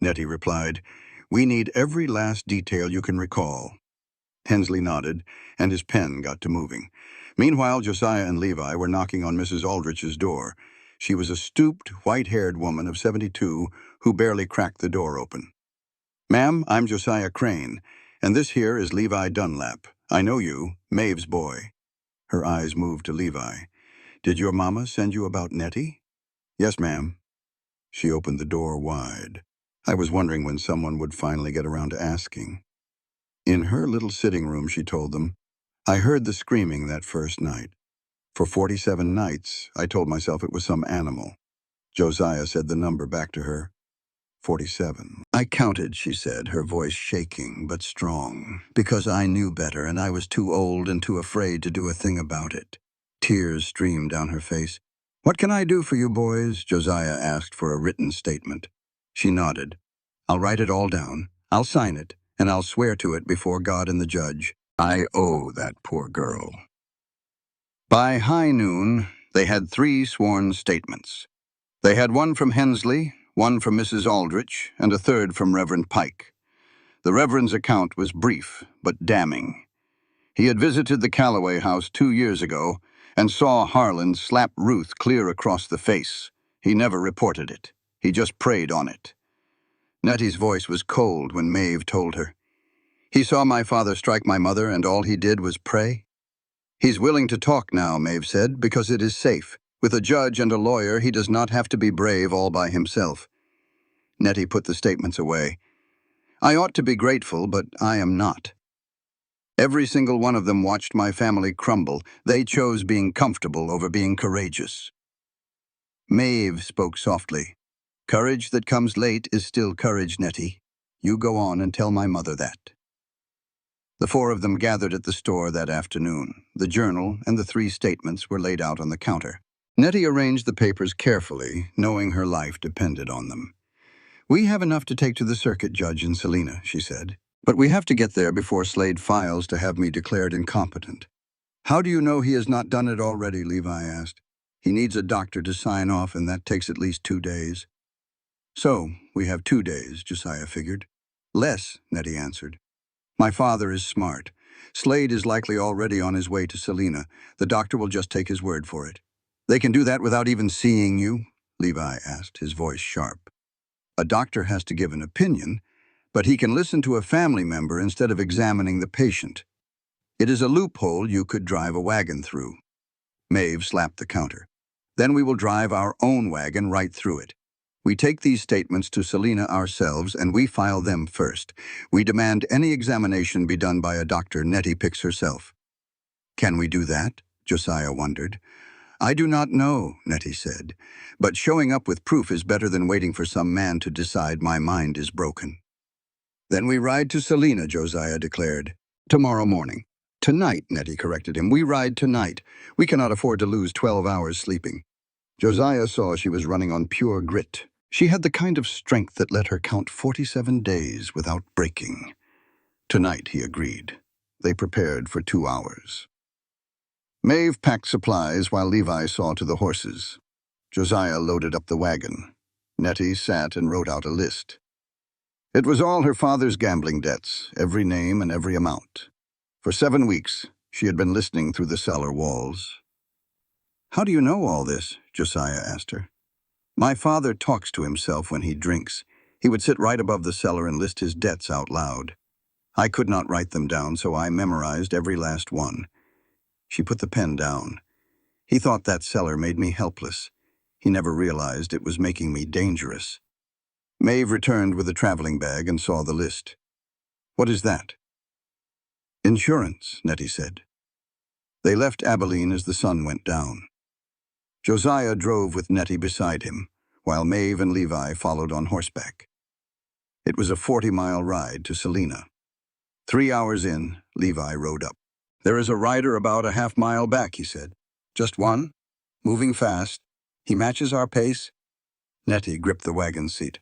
Nettie replied, "We need every last detail you can recall." Hensley nodded, and his pen got to moving. Meanwhile, Josiah and Levi were knocking on Mrs. Aldrich's door. She was a stooped, white-haired woman of 72 who barely cracked the door open. "Ma'am, I'm Josiah Crane, and this here is Levi Dunlap. I know you, Maeve's boy." Her eyes moved to Levi. "Did your mama send you about Nettie?" "Yes, ma'am." She opened the door wide. "I was wondering when someone would finally get around to asking." In her little sitting room, she told them, "I heard the screaming that first night. For 47 nights, I told myself it was some animal." Josiah said the number back to her. 47. "I counted," she said, her voice shaking but strong, "because I knew better and I was too old and too afraid to do a thing about it." Tears streamed down her face. "What can I do for you boys?" Josiah asked for a written statement. She nodded. "I'll write it all down. I'll sign it, and I'll swear to it before God and the judge. I owe that poor girl." By high noon, they had 3 sworn statements. They had one from Hensley, one from Mrs. Aldrich, and a third from Reverend Pike. The Reverend's account was brief, but damning. He had visited the Calloway house 2 years ago and saw Harlan slap Ruth clear across the face. He never reported it. He just preyed on it. Nettie's voice was cold when Maeve told her, "He saw my father strike my mother and all he did was pray?" "He's willing to talk now," Maeve said, "because it is safe. With a judge and a lawyer, he does not have to be brave all by himself." Nettie put the statements away. "I ought to be grateful, but I am not. Every single one of them watched my family crumble. They chose being comfortable over being courageous." Maeve spoke softly. "Courage that comes late is still courage, Nettie. You go on and tell my mother that." The 4 of them gathered at the store that afternoon. The journal and the 3 statements were laid out on the counter. Nettie arranged the papers carefully, knowing her life depended on them. "We have enough to take to the circuit judge in Selina," she said. "But we have to get there before Slade files to have me declared incompetent." "How do you know he has not done it already?" Levi asked. "He needs a doctor to sign off, and that takes at least 2 days." "So, we have 2 days," Josiah figured. "Less," Nettie answered. "My father is smart. Slade is likely already on his way to Selina. The doctor will just take his word for it." "They can do that without even seeing you?" Levi asked, his voice sharp. "A doctor has to give an opinion, but he can listen to a family member instead of examining the patient. It is a loophole you could drive a wagon through." Maeve slapped the counter. "Then we will drive our own wagon right through it. We take these statements to Selina ourselves, and we file them first. We demand any examination be done by a doctor Nettie picks herself." "Can we do that?" Josiah wondered. "I do not know," Nettie said, "but showing up with proof is better than waiting for some man to decide my mind is broken." "Then we ride to Selina," Josiah declared. "Tomorrow morning." "Tonight," Nettie corrected him. "We ride tonight. We cannot afford to lose 12 hours sleeping." Josiah saw she was running on pure grit. She had the kind of strength that let her count 47 days without breaking. "Tonight," he agreed. They prepared for 2 hours. Maeve packed supplies while Levi saw to the horses. Josiah loaded up the wagon. Nettie sat and wrote out a list. It was all her father's gambling debts, every name and every amount. For 7 weeks, she had been listening through the cellar walls. "How do you know all this?" Josiah asked her. "My father talks to himself when he drinks. He would sit right above the cellar and list his debts out loud. I could not write them down, so I memorized every last one." She put the pen down. "He thought that cellar made me helpless. He never realized it was making me dangerous." Maeve returned with a traveling bag and saw the list. "What is that?" "Insurance," Nettie said. They left Abilene as the sun went down. Josiah drove with Nettie beside him, while Maeve and Levi followed on horseback. It was a 40-mile ride to Selina. 3 hours in, Levi rode up. "There is a rider about a half-mile back," he said. "Just one? Moving fast. He matches our pace?" Nettie gripped the wagon seat.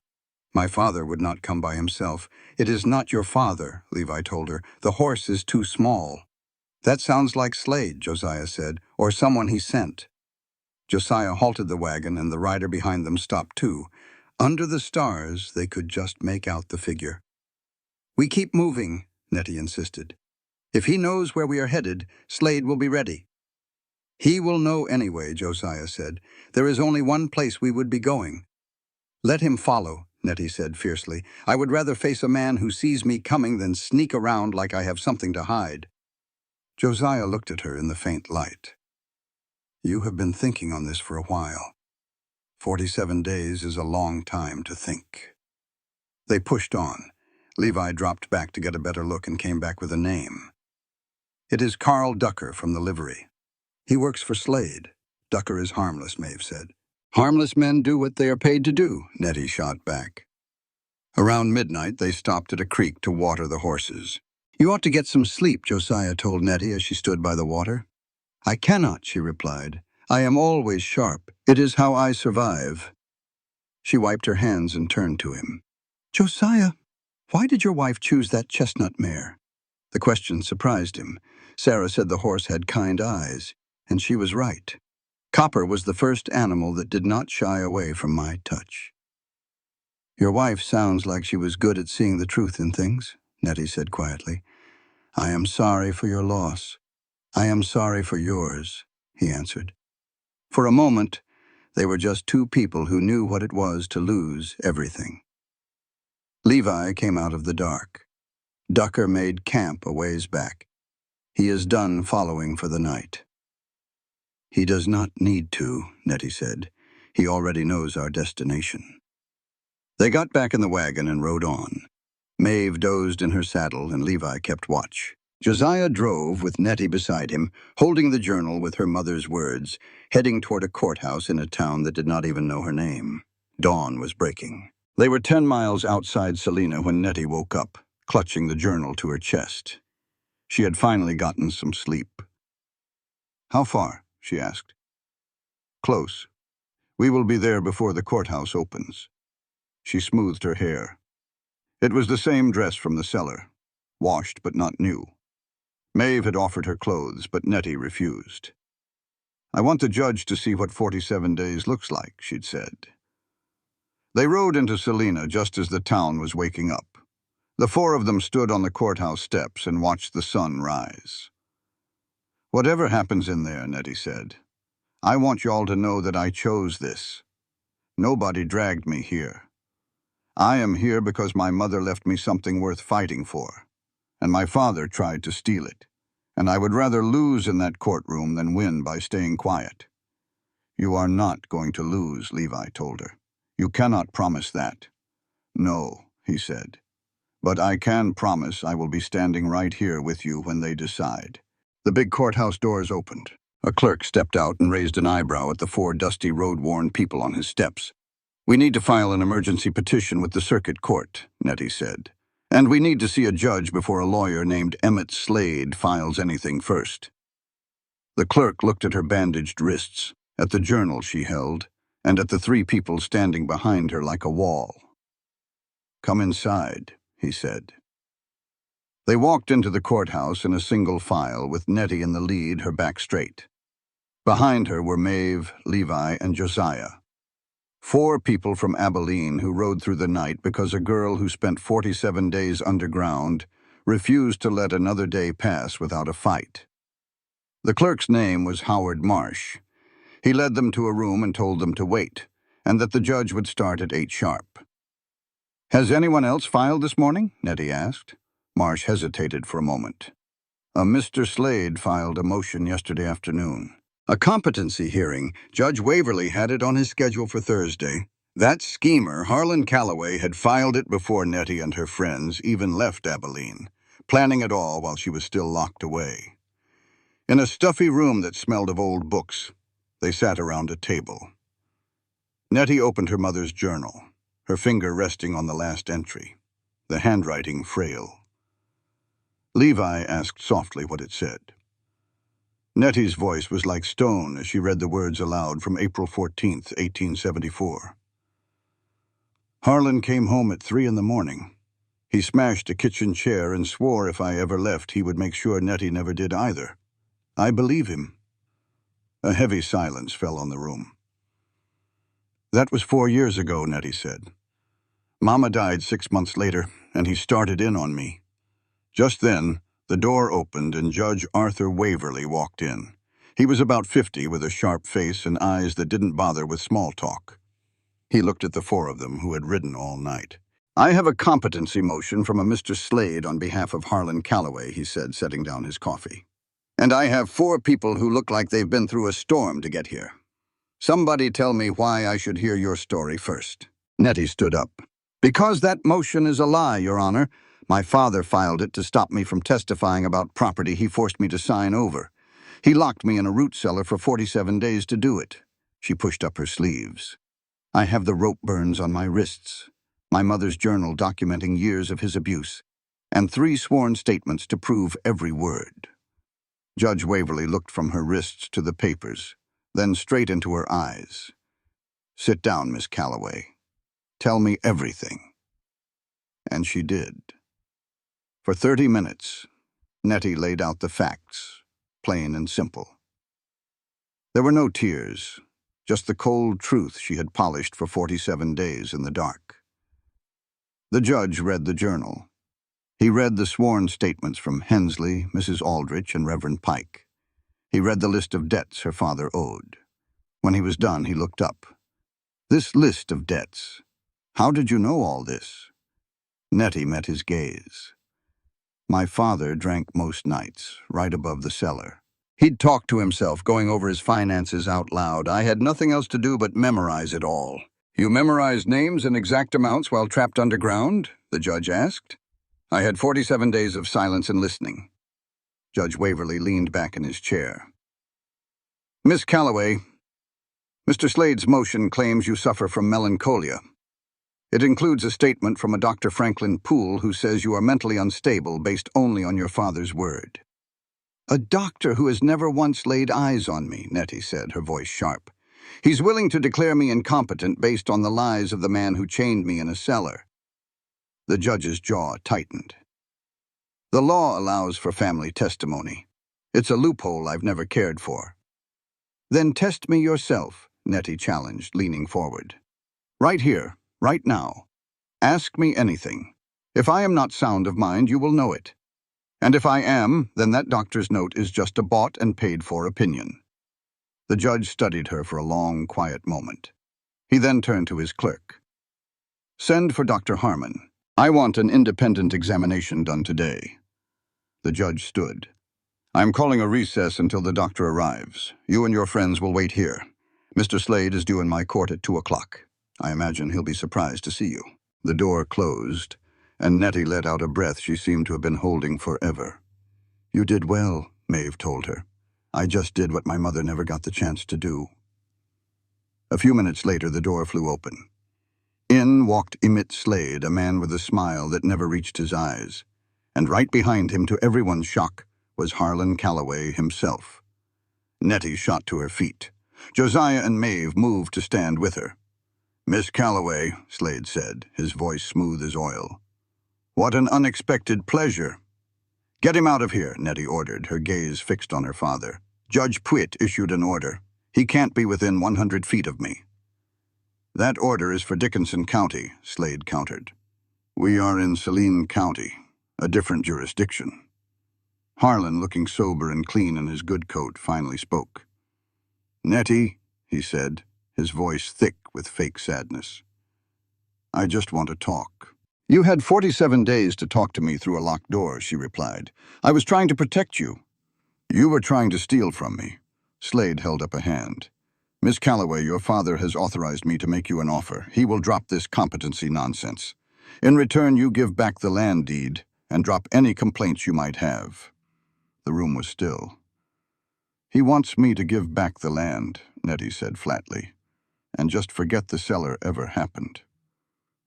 "My father would not come by himself." "It is not your father," Levi told her. "The horse is too small." "That sounds like Slade," Josiah said, "or someone he sent." Josiah halted the wagon, and the rider behind them stopped too. Under the stars, they could just make out the figure. "We keep moving," Nettie insisted. "If he knows where we are headed, Slade will be ready." "He will know anyway," Josiah said. "There is only one place we would be going." "Let him follow," Nettie said fiercely. "I would rather face a man who sees me coming than sneak around like I have something to hide." Josiah looked at her in the faint light. "You have been thinking on this for a while. 47 days is a long time to think." They pushed on. Levi dropped back to get a better look and came back with a name. "It is Carl Ducker from the livery. He works for Slade." "Ducker is harmless," Maeve said. "Harmless men do what they are paid to do," Nettie shot back. Around midnight, they stopped at a creek to water the horses. "You ought to get some sleep," Josiah told Nettie as she stood by the water. "I cannot," she replied. "I am always sharp. It is how I survive." She wiped her hands and turned to him. "Josiah, why did your wife choose that chestnut mare?" The question surprised him. Sarah said the horse had kind eyes, and she was right. Copper was the first animal that did not shy away from my touch. "Your wife sounds like she was good at seeing the truth in things," Nettie said quietly. "I am sorry for your loss." "I am sorry for yours," he answered. For a moment, they were just two people who knew what it was to lose everything. Levi came out of the dark. Ducker made camp a ways back. He is done following for the night. "He does not need to," Nettie said. "He already knows our destination." They got back in the wagon and rode on. Maeve dozed in her saddle and Levi kept watch. Josiah drove with Nettie beside him, holding the journal with her mother's words, heading toward a courthouse in a town that did not even know her name. Dawn was breaking. They were 10 miles outside Selina when Nettie woke up, clutching the journal to her chest. She had finally gotten some sleep. "How far?" she asked. "Close. We will be there before the courthouse opens." She smoothed her hair. It was the same dress from the cellar, washed but not new. Maeve had offered her clothes, but Nettie refused. "I want the judge to see what 47 days looks like," she'd said. They rode into Salina just as the town was waking up. The four of them stood on the courthouse steps and watched the sun rise. "Whatever happens in there," Nettie said, "I want y'all to know that I chose this. Nobody dragged me here. I am here because my mother left me something worth fighting for, and my father tried to steal it, and I would rather lose in that courtroom than win by staying quiet." "You are not going to lose," Levi told her. "You cannot promise that." "No," he said, "but I can promise I will be standing right here with you when they decide." The big courthouse doors opened. A clerk stepped out and raised an eyebrow at the four dusty, road-worn people on his steps. "We need to file an emergency petition with the circuit court," Nettie said. "And we need to see a judge before a lawyer named Emmett Slade files anything first." The clerk looked at her bandaged wrists, at the journal she held, and at the three people standing behind her like a wall. "Come inside," he said. They walked into the courthouse in a single file, with Nettie in the lead, her back straight. Behind her were Maeve, Levi, and Josiah. Four people from Abilene who rode through the night because a girl who spent 47 days underground refused to let another day pass without a fight. The clerk's name was Howard Marsh. He led them to a room and told them to wait, and that the judge would start at 8 sharp. "Has anyone else filed this morning?" Nettie asked. Marsh hesitated for a moment. "A Mr. Slade filed a motion yesterday afternoon. A competency hearing. Judge Waverly had it on his schedule for Thursday. That schemer, Harlan Calloway, had filed it before Nettie and her friends even left Abilene, planning it all while she was still locked away." In a stuffy room that smelled of old books, they sat around a table. Nettie opened her mother's journal, her finger resting on the last entry, the handwriting frail. Levi asked softly what it said. Nettie's voice was like stone as she read the words aloud from April 14th, 1874. "Harlan came home at 3 in the morning. He smashed a kitchen chair and swore if I ever left he would make sure Nettie never did either. I believe him." A heavy silence fell on the room. "That was 4 years ago," Nettie said. "Mama died 6 months later, and he started in on me." Just then, the door opened and Judge Arthur Waverly walked in. He was about 50, with a sharp face and eyes that didn't bother with small talk. He looked at the four of them who had ridden all night. "I have a competency motion from a Mr. Slade on behalf of Harlan Calloway," he said, setting down his coffee. "And I have 4 people who look like they've been through a storm to get here. Somebody tell me why I should hear your story first." Nettie stood up. "Because that motion is a lie, Your Honor. My father filed it to stop me from testifying about property he forced me to sign over. He locked me in a root cellar for 47 days to do it." She pushed up her sleeves. "I have the rope burns on my wrists, my mother's journal documenting years of his abuse, and 3 sworn statements to prove every word." Judge Waverly looked from her wrists to the papers, then straight into her eyes. "Sit down, Miss Calloway. Tell me everything." And she did. For 30 minutes, Nettie laid out the facts, plain and simple. There were no tears, just the cold truth she had polished for 47 days in the dark. The judge read the journal. He read the sworn statements from Hensley, Mrs. Aldrich, and Reverend Pike. He read the list of debts her father owed. When he was done, he looked up. "This list of debts. How did you know all this?" Nettie met his gaze. "My father drank most nights, right above the cellar. He'd talk to himself, going over his finances out loud. I had nothing else to do but memorize it all." "You memorized names and exact amounts while trapped underground?" the judge asked. "I had 47 days of silence and listening." Judge Waverly leaned back in his chair. "Miss Calloway, Mr. Slade's motion claims you suffer from melancholia. It includes a statement from a Dr. Franklin Poole who says you are mentally unstable based only on your father's word." "A doctor who has never once laid eyes on me," Nettie said, her voice sharp. He's willing to declare me incompetent based on the lies of the man who chained me in a cellar. The judge's jaw tightened. The law allows for family testimony. It's a loophole I've never cared for. Then test me yourself, Nettie challenged, leaning forward. Right here, right now. Ask me anything. If I am not sound of mind, you will know it. And if I am, then that doctor's note is just a bought and paid for opinion. The judge studied her for a long, quiet moment. He then turned to his clerk. Send for Dr. Harmon. I want an independent examination done today. The judge stood. I'm calling a recess until the doctor arrives. You and your friends will wait here. Mr. Slade is due in my court at 2 o'clock. I imagine he'll be surprised to see you. The door closed, and Nettie let out a breath she seemed to have been holding forever. You did well, Maeve told her. I just did what my mother never got the chance to do. A few minutes later, the door flew open. In walked Emmett Slade, a man with a smile that never reached his eyes. And right behind him, to everyone's shock, was Harlan Calloway himself. Nettie shot to her feet. Josiah and Maeve moved to stand with her. Miss Calloway, Slade said, his voice smooth as oil. What an unexpected pleasure. Get him out of here, Nettie ordered, her gaze fixed on her father. Judge Pwitt issued an order. He can't be within 100 feet of me. That order is for Dickinson County, Slade countered. We are in Saline County, a different jurisdiction. Harlan, looking sober and clean in his good coat, finally spoke. Nettie, he said, his voice thick with fake sadness. I just want to talk. You had 47 days to talk to me through a locked door, she replied. I was trying to protect you. You were trying to steal from me. Slade held up a hand. Miss Calloway, your father has authorized me to make you an offer. He will drop this competency nonsense. In return, you give back the land deed and drop any complaints you might have. The room was still. He wants me to give back the land, Nettie said flatly, and just forget the cellar ever happened.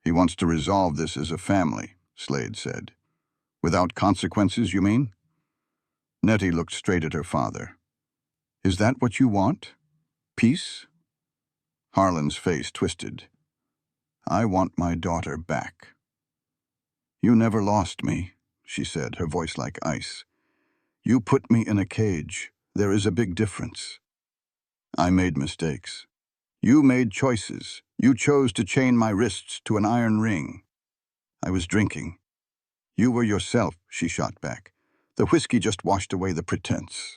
He wants to resolve this as a family, Slade said. Without consequences, you mean? Nettie looked straight at her father. Is that what you want? Peace? Harlan's face twisted. I want my daughter back. You never lost me, she said, her voice like ice. You put me in a cage. There is a big difference. I made mistakes. You made choices. You chose to chain my wrists to an iron ring. I was drinking. You were yourself, she shot back. The whiskey just washed away the pretense.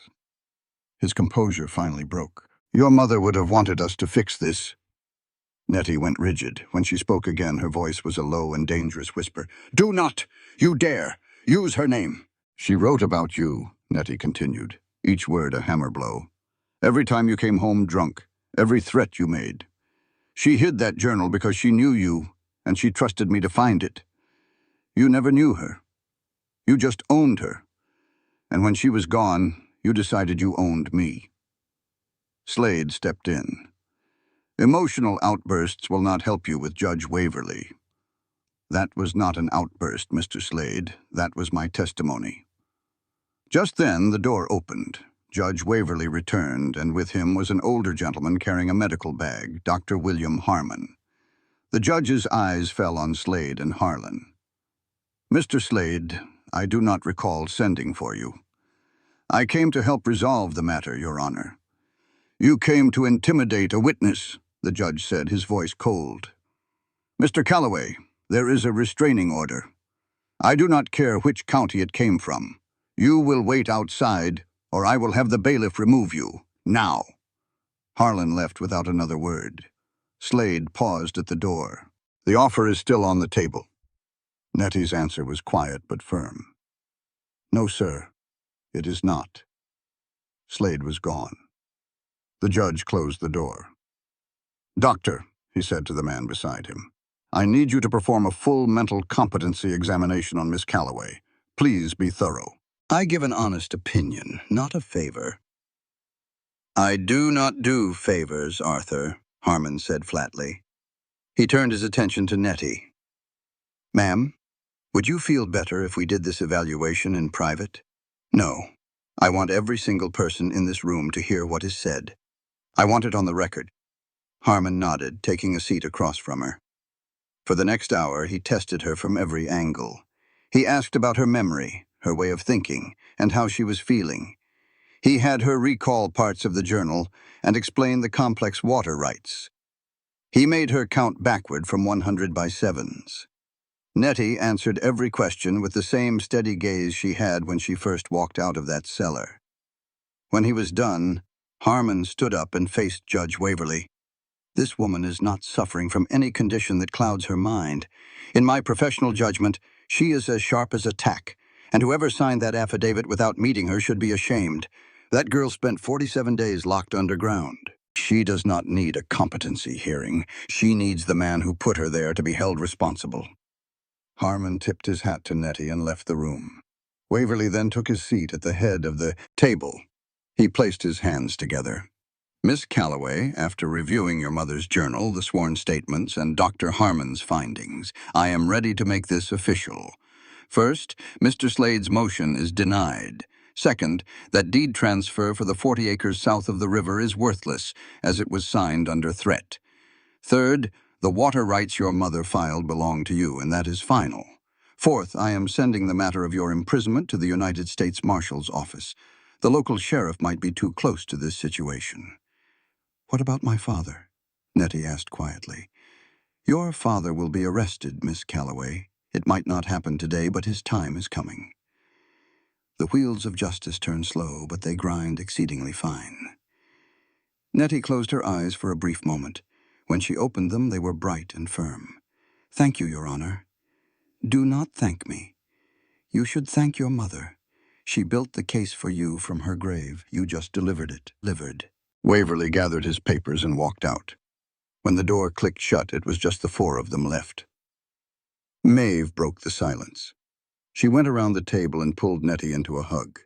His composure finally broke. Your mother would have wanted us to fix this. Nettie went rigid. When she spoke again, her voice was a low and dangerous whisper. Do not, you dare, use her name. She wrote about you, Nettie continued, each word a hammer blow. Every time you came home drunk, every threat you made. She hid that journal because she knew you, and she trusted me to find it. You never knew her. You just owned her. And when she was gone, you decided you owned me. Slade stepped in. Emotional outbursts will not help you with Judge Waverly. That was not an outburst, Mr. Slade. That was my testimony. Just then, the door opened. Judge Waverly returned, and with him was an older gentleman carrying a medical bag, Dr. William Harmon. The judge's eyes fell on Slade and Harlan. Mr. Slade, I do not recall sending for you. I came to help resolve the matter, Your Honor. You came to intimidate a witness, the judge said, his voice cold. Mr. Calloway, there is a restraining order. I do not care which county it came from. You will wait outside, or I will have the bailiff remove you, now. Harlan left without another word. Slade paused at the door. The offer is still on the table. Nettie's answer was quiet but firm. No, sir, it is not. Slade was gone. The judge closed the door. Doctor, he said to the man beside him, I need you to perform a full mental competency examination on Miss Calloway. Please be thorough. I give an honest opinion, not a favor. I do not do favors, Arthur, Harmon said flatly. He turned his attention to Nettie. Ma'am, would you feel better if we did this evaluation in private? No. I want every single person in this room to hear what is said. I want it on the record. Harmon nodded, taking a seat across from her. For the next hour, he tested her from every angle. He asked about her memory, her way of thinking, and how she was feeling. He had her recall parts of the journal and explain the complex water rights. He made her count backward from 100 by sevens. Nettie answered every question with the same steady gaze she had when she first walked out of that cellar. When he was done, Harmon stood up and faced Judge Waverly. This woman is not suffering from any condition that clouds her mind. In my professional judgment, she is as sharp as a tack, and whoever signed that affidavit without meeting her should be ashamed. That girl spent 47 days locked underground. She does not need a competency hearing. She needs the man who put her there to be held responsible. Harmon tipped his hat to Nettie and left the room. Waverly then took his seat at the head of the table. He placed his hands together. Miss Calloway, after reviewing your mother's journal, the sworn statements, and Dr. Harmon's findings, I am ready to make this official. First, Mr. Slade's motion is denied. Second, that deed transfer for the 40 acres south of the river is worthless, as it was signed under threat. Third, the water rights your mother filed belong to you, and that is final. Fourth, I am sending the matter of your imprisonment to the United States Marshal's office. The local sheriff might be too close to this situation. What about my father? Nettie asked quietly. Your father will be arrested, Miss Calloway. It might not happen today, but his time is coming. The wheels of justice turn slow, but they grind exceedingly fine. Nettie closed her eyes for a brief moment. When she opened them, they were bright and firm. Thank you, Your Honor. Do not thank me. You should thank your mother. She built the case for you from her grave. You just delivered it. Waverly gathered his papers and walked out. When the door clicked shut, it was just the four of them left. Maeve broke the silence. She went around the table and pulled Nettie into a hug.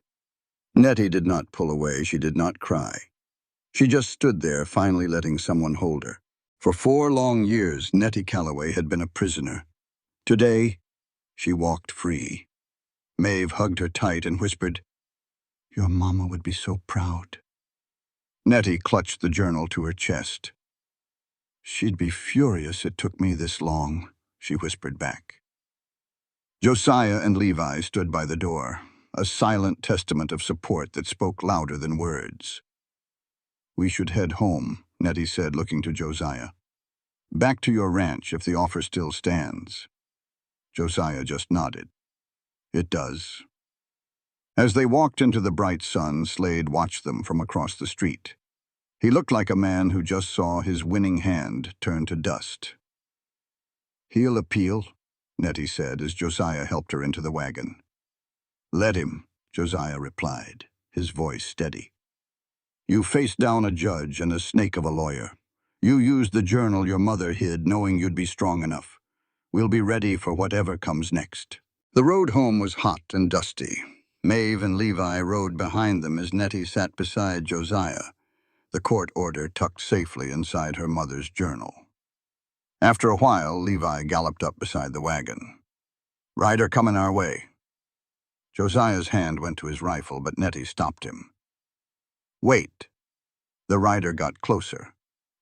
Nettie did not pull away. She did not cry. She just stood there, finally letting someone hold her. For 4 long years, Nettie Calloway had been a prisoner. Today, she walked free. Maeve hugged her tight and whispered, Your mama would be so proud. Nettie clutched the journal to her chest. She'd be furious it took me this long, she whispered back. Josiah and Levi stood by the door, a silent testament of support that spoke louder than words. We should head home, Nettie said, looking to Josiah. Back to your ranch if the offer still stands. Josiah just nodded. It does. As they walked into the bright sun, Slade watched them from across the street. He looked like a man who just saw his winning hand turn to dust. He'll appeal, Nettie said as Josiah helped her into the wagon. Let him, Josiah replied, his voice steady. You faced down a judge and a snake of a lawyer. You used the journal your mother hid, knowing you'd be strong enough. We'll be ready for whatever comes next. The road home was hot and dusty. Maeve and Levi rode behind them as Nettie sat beside Josiah, the court order tucked safely inside her mother's journal. After a while, Levi galloped up beside the wagon. Rider coming our way. Josiah's hand went to his rifle, but Nettie stopped him. Wait. The rider got closer.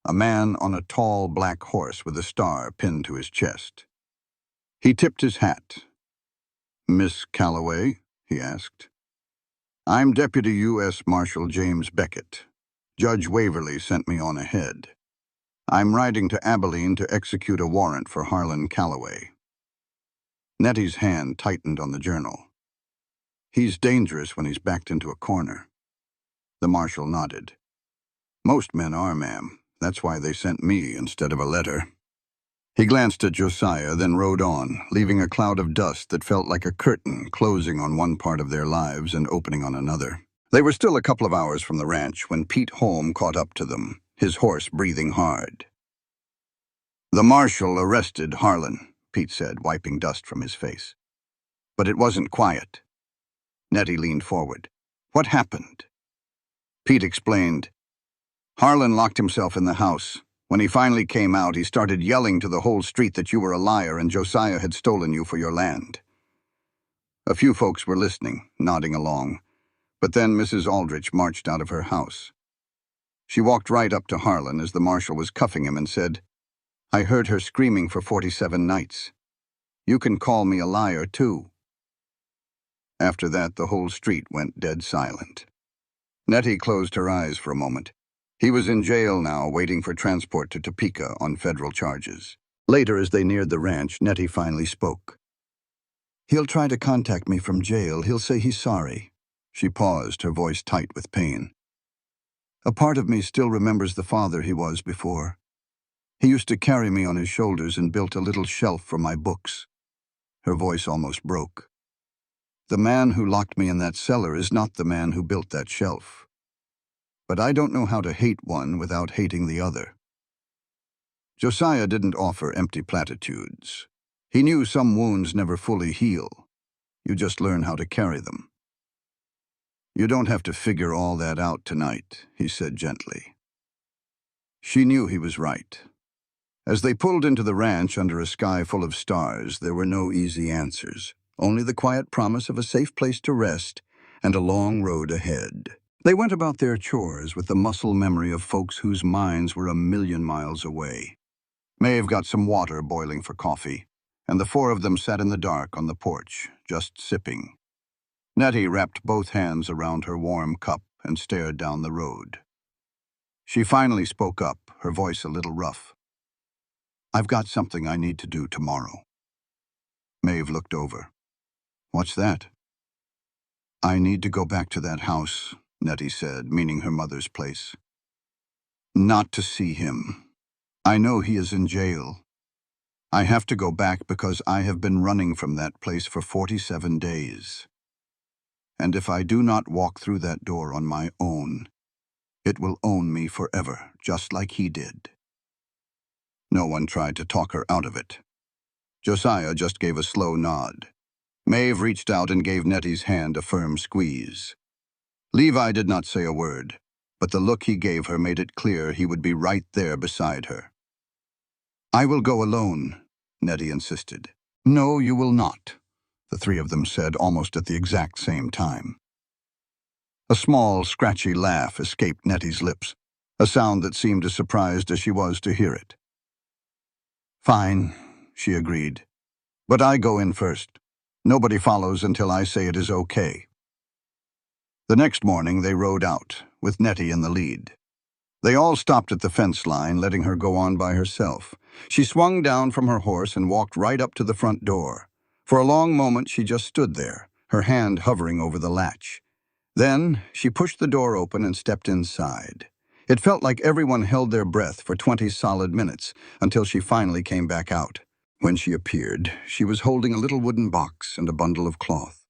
A man on a tall black horse with a star pinned to his chest. He tipped his hat. Miss Calloway? He asked. I'm Deputy U.S. Marshal James Beckett. Judge Waverly sent me on ahead. I'm riding to Abilene to execute a warrant for Harlan Calloway. Nettie's hand tightened on the journal. He's dangerous when he's backed into a corner. The marshal nodded. Most men are, ma'am. That's why they sent me instead of a letter. He glanced at Josiah, then rode on, leaving a cloud of dust that felt like a curtain closing on one part of their lives and opening on another. They were still a couple of hours from the ranch when Pete Holm caught up to them, his horse breathing hard. The marshal arrested Harlan, Pete said, wiping dust from his face. But it wasn't quiet. Nettie leaned forward. What happened? Pete explained. Harlan locked himself in the house. When he finally came out, he started yelling to the whole street that you were a liar and Josiah had stolen you for your land. A few folks were listening, nodding along, but then Mrs. Aldrich marched out of her house. She walked right up to Harlan as the marshal was cuffing him and said, "I heard her screaming for 47 nights. You can call me a liar, too." After that, the whole street went dead silent. Nettie closed her eyes for a moment. He was in jail now, waiting for transport to Topeka on federal charges. Later, as they neared the ranch, Nettie finally spoke. "He'll try to contact me from jail. He'll say he's sorry." She paused, her voice tight with pain. "A part of me still remembers the father he was before. He used to carry me on his shoulders and built a little shelf for my books." Her voice almost broke. "The man who locked me in that cellar is not the man who built that shelf. But I don't know how to hate one without hating the other." Josiah didn't offer empty platitudes. He knew some wounds never fully heal. You just learn how to carry them. "You don't have to figure all that out tonight," he said gently. She knew he was right. As they pulled into the ranch under a sky full of stars, there were no easy answers, only the quiet promise of a safe place to rest and a long road ahead. They went about their chores with the muscle memory of folks whose minds were a million miles away. Maeve got some water boiling for coffee, and the four of them sat in the dark on the porch, just sipping. Nettie wrapped both hands around her warm cup and stared down the road. She finally spoke up, her voice a little rough. "I've got something I need to do tomorrow." Maeve looked over. "What's that?" "I need to go back to that house," Nettie said, meaning her mother's place. "Not to see him. I know he is in jail. I have to go back because I have been running from that place for 47 days. And if I do not walk through that door on my own, it will own me forever, just like he did." No one tried to talk her out of it. Josiah just gave a slow nod. Maeve reached out and gave Nettie's hand a firm squeeze. Levi did not say a word, but the look he gave her made it clear he would be right there beside her. "I will go alone," Nettie insisted. "No, you will not," the three of them said almost at the exact same time. A small, scratchy laugh escaped Nettie's lips, a sound that seemed as surprised as she was to hear it. "Fine," she agreed. "But I go in first. Nobody follows until I say it is okay." The next morning they rode out, with Nettie in the lead. They all stopped at the fence line, letting her go on by herself. She swung down from her horse and walked right up to the front door. For a long moment she just stood there, her hand hovering over the latch. Then she pushed the door open and stepped inside. It felt like everyone held their breath for 20 solid minutes until she finally came back out. When she appeared, she was holding a little wooden box and a bundle of cloth.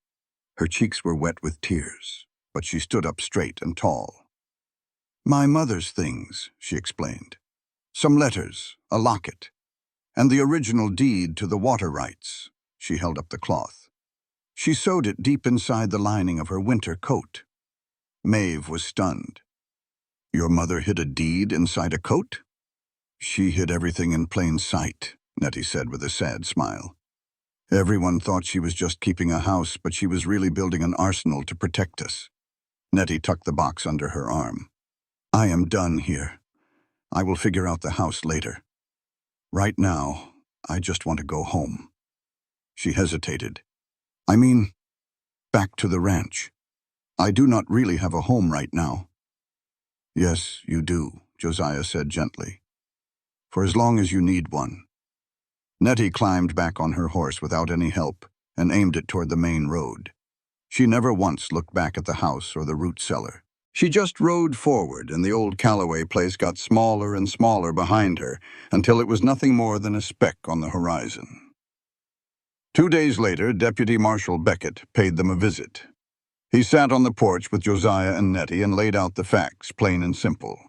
Her cheeks were wet with tears, but she stood up straight and tall. "My mother's things," she explained. "Some letters, a locket, and the original deed to the water rights." She held up the cloth. She sewed it deep inside the lining of her winter coat. Maeve was stunned. "Your mother hid a deed inside a coat?" "She hid everything in plain sight," Nettie said with a sad smile. "Everyone thought she was just keeping a house, but she was really building an arsenal to protect us." Nettie tucked the box under her arm. "I am done here. I will figure out the house later. Right now, I just want to go home." She hesitated. "I mean, back to the ranch. I do not really have a home right now." "Yes, you do," Josiah said gently. "For as long as you need one." Nettie climbed back on her horse without any help and aimed it toward the main road. She never once looked back at the house or the root cellar. She just rode forward, and the old Callaway place got smaller and smaller behind her until it was nothing more than a speck on the horizon. 2 days later, Deputy Marshal Beckett paid them a visit. He sat on the porch with Josiah and Nettie and laid out the facts, plain and simple.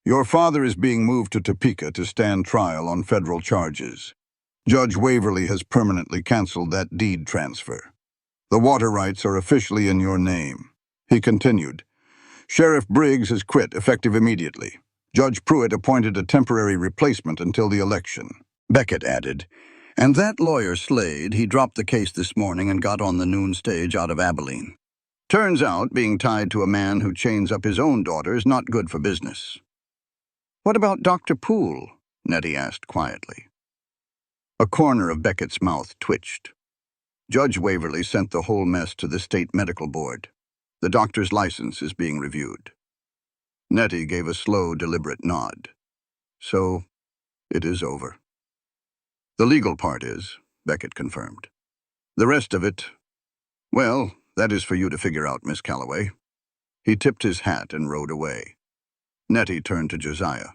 "Your father is being moved to Topeka to stand trial on federal charges. Judge Waverly has permanently canceled that deed transfer. The water rights are officially in your name." He continued, "Sheriff Briggs has quit, effective immediately. Judge Pruitt appointed a temporary replacement until the election." Beckett added, "And that lawyer Slade, he dropped the case this morning and got on the noon stage out of Abilene." Turns out being tied to a man who chains up his own daughter is not good for business. "What about Dr. Poole?" Nettie asked quietly. A corner of Beckett's mouth twitched. Judge Waverly sent the whole mess to the state medical board. The doctor's license is being reviewed. Nettie gave a slow, deliberate nod. "So, it is over." "The legal part is," Beckett confirmed. "The rest of it, well, that is for you to figure out, Miss Calloway." He tipped his hat and rode away. Nettie turned to Josiah.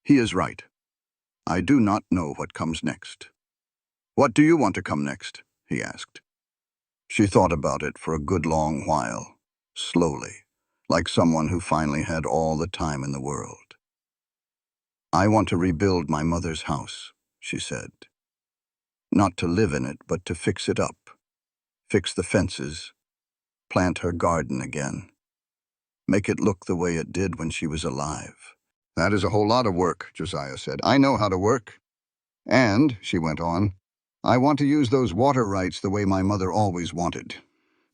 "He is right. I do not know what comes next." "What do you want to come next?" he asked. She thought about it for a good long while, slowly, like someone who finally had all the time in the world. "I want to rebuild my mother's house," she said. "Not to live in it, but to fix it up. Fix the fences, plant her garden again. Make it look the way it did when she was alive." "That is a whole lot of work," Josiah said. "I know how to work. And," she went on, "I want to use those water rights the way my mother always wanted.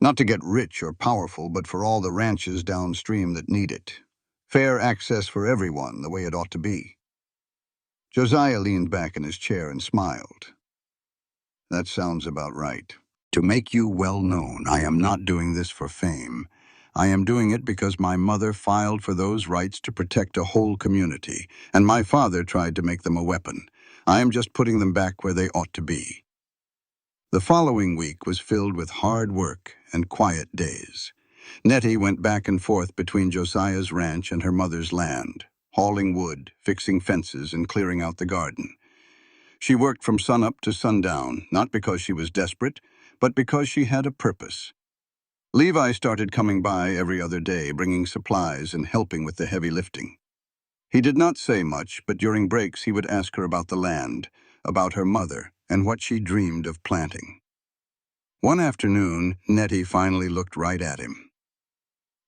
Not to get rich or powerful, but for all the ranches downstream that need it. Fair access for everyone, the way it ought to be." Josiah leaned back in his chair and smiled. "That sounds about right. To make you well known, I am not doing this for fame. I am doing it because my mother filed for those rights to protect a whole community, and my father tried to make them a weapon. I am just putting them back where they ought to be." The following week was filled with hard work and quiet days. Nettie went back and forth between Josiah's ranch and her mother's land, hauling wood, fixing fences, and clearing out the garden. She worked from sunup to sundown, not because she was desperate, but because she had a purpose. Levi started coming by every other day, bringing supplies and helping with the heavy lifting. He did not say much, but during breaks he would ask her about the land, about her mother, and what she dreamed of planting. One afternoon, Nettie finally looked right at him.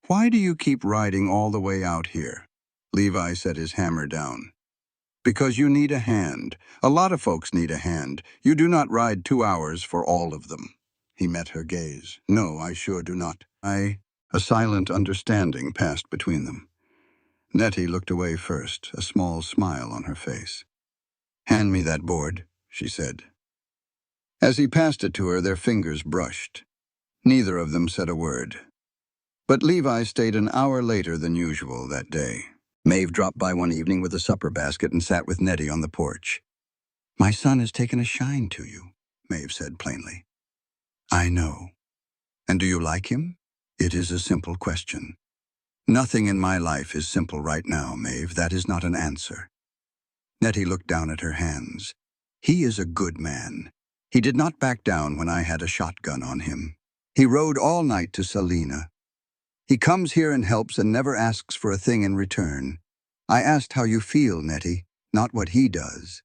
"Why do you keep riding all the way out here?" Levi set his hammer down. "Because you need a hand. A lot of folks need a hand. You do not ride 2 hours for all of them." He met her gaze. "No, I sure do not. A silent understanding passed between them. Nettie looked away first, a small smile on her face. "Hand me that board," she said. As he passed it to her, their fingers brushed. Neither of them said a word. But Levi stayed an hour later than usual that day. Maeve dropped by one evening with a supper basket and sat with Nettie on the porch. "My son has taken a shine to you," Maeve said plainly. "I know. And do you like him?" "It is a simple question." "Nothing in my life is simple right now, Maeve. That is not an answer." Nettie looked down at her hands. "He is a good man. He did not back down when I had a shotgun on him. He rode all night to Salina. He comes here and helps and never asks for a thing in return. I asked how you feel, Nettie, not what he does."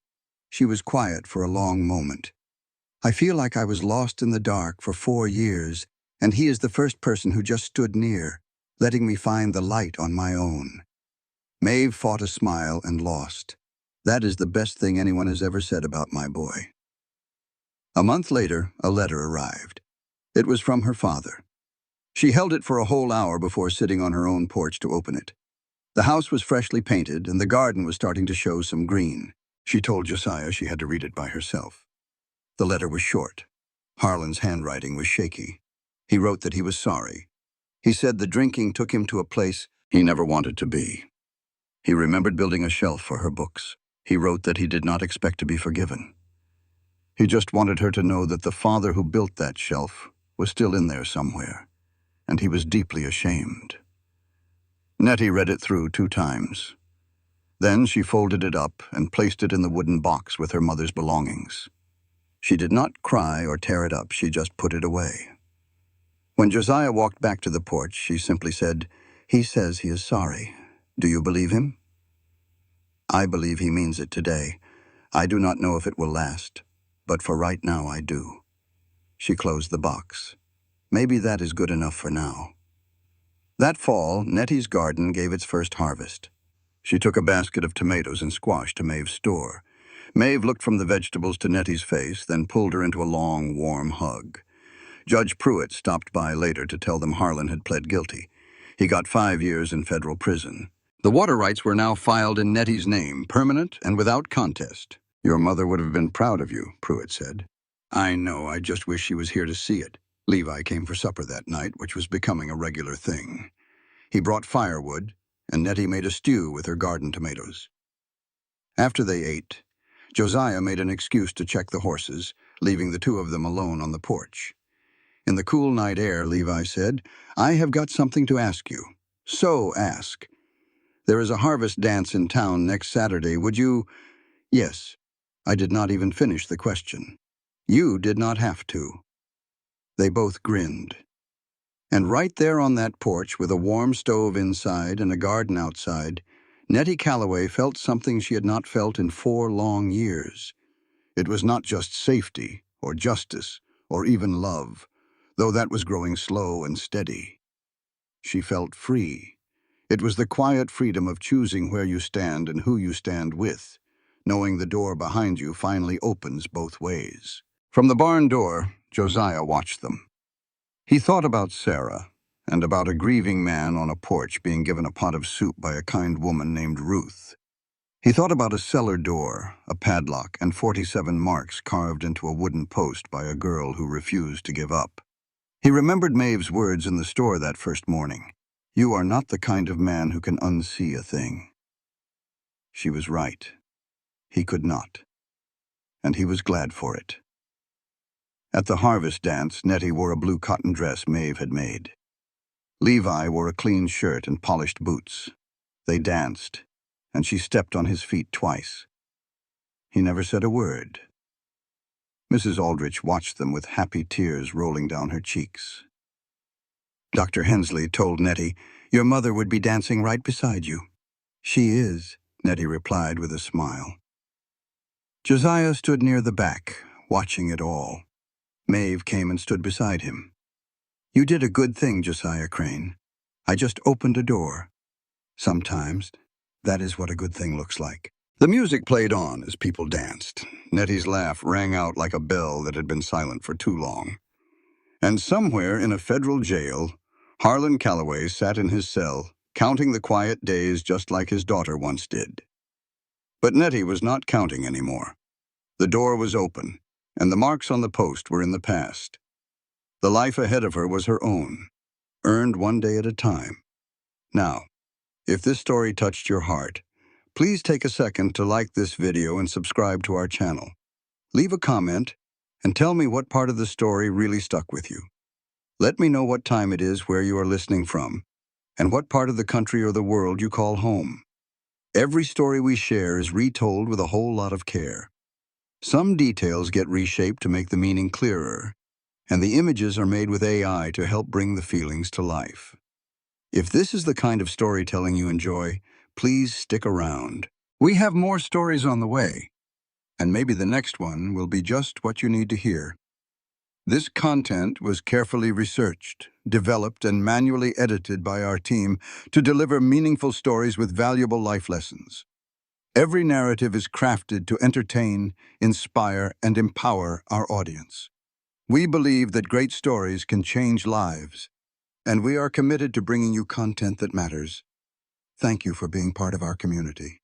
She was quiet for a long moment. "I feel like I was lost in the dark for 4 years, and he is the first person who just stood near, letting me find the light on my own." Maeve fought a smile and lost. "That is the best thing anyone has ever said about my boy." A month later, a letter arrived. It was from her father. She held it for a whole hour before sitting on her own porch to open it. The house was freshly painted, and the garden was starting to show some green. She told Josiah she had to read it by herself. The letter was short. Harlan's handwriting was shaky. He wrote that he was sorry. He said the drinking took him to a place he never wanted to be. He remembered building a shelf for her books. He wrote that he did not expect to be forgiven. He just wanted her to know that the father who built that shelf was still in there somewhere, and he was deeply ashamed. Nettie read it through 2 times. Then she folded it up and placed it in the wooden box with her mother's belongings. She did not cry or tear it up, she just put it away. When Josiah walked back to the porch, she simply said, "He says he is sorry. Do you believe him?" "I believe he means it today. I do not know if it will last, but for right now I do." She closed the box. Maybe that is good enough for now. That fall, Nettie's garden gave its first harvest. She took a basket of tomatoes and squash to Maeve's store. Maeve looked from the vegetables to Nettie's face, then pulled her into a long, warm hug. Judge Pruitt stopped by later to tell them Harlan had pled guilty. He got 5 years in federal prison. The water rights were now filed in Nettie's name, permanent and without contest. Your mother would have been proud of you, Pruitt said. I know, I just wish she was here to see it. Levi came for supper that night, which was becoming a regular thing. He brought firewood, and Nettie made a stew with her garden tomatoes. After they ate, Josiah made an excuse to check the horses, leaving the two of them alone on the porch. In the cool night air, Levi said, I have got something to ask you. So ask. There is a harvest dance in town next Saturday. Would you? Yes. I did not even finish the question. You did not have to. They both grinned. And right there on that porch, with a warm stove inside and a garden outside, Nettie Calloway felt something she had not felt in 4 long years. It was not just safety, or justice, or even love, though that was growing slow and steady. She felt free. It was the quiet freedom of choosing where you stand and who you stand with, knowing the door behind you finally opens both ways. From the barn door, Josiah watched them. He thought about Sarah, and about a grieving man on a porch being given a pot of soup by a kind woman named Ruth. He thought about a cellar door, a padlock, and 47 marks carved into a wooden post by a girl who refused to give up. He remembered Maeve's words in the store that first morning. You are not the kind of man who can unsee a thing. She was right. He could not. And he was glad for it. At the harvest dance, Nettie wore a blue cotton dress Maeve had made. Levi wore a clean shirt and polished boots. They danced, and she stepped on his feet twice. He never said a word. Mrs. Aldrich watched them with happy tears rolling down her cheeks. Dr. Hensley told Nettie, your mother would be dancing right beside you. She is, Nettie replied with a smile. Josiah stood near the back, watching it all. Maeve came and stood beside him. You did a good thing, Josiah Crane. I just opened a door. Sometimes, that is what a good thing looks like. The music played on as people danced. Nettie's laugh rang out like a bell that had been silent for too long. And somewhere in a federal jail, Harlan Calloway sat in his cell, counting the quiet days just like his daughter once did. But Nettie was not counting anymore. The door was open, and the marks on the post were in the past. The life ahead of her was her own, earned one day at a time. Now, if this story touched your heart, please take a second to like this video and subscribe to our channel. Leave a comment and tell me what part of the story really stuck with you. Let me know what time it is where you are listening from, and what part of the country or the world you call home. Every story we share is retold with a whole lot of care. Some details get reshaped to make the meaning clearer, and the images are made with AI to help bring the feelings to life. If this is the kind of storytelling you enjoy, please stick around. We have more stories on the way, and maybe the next one will be just what you need to hear. This content was carefully researched, developed, and manually edited by our team to deliver meaningful stories with valuable life lessons. Every narrative is crafted to entertain, inspire, and empower our audience. We believe that great stories can change lives, and we are committed to bringing you content that matters. Thank you for being part of our community.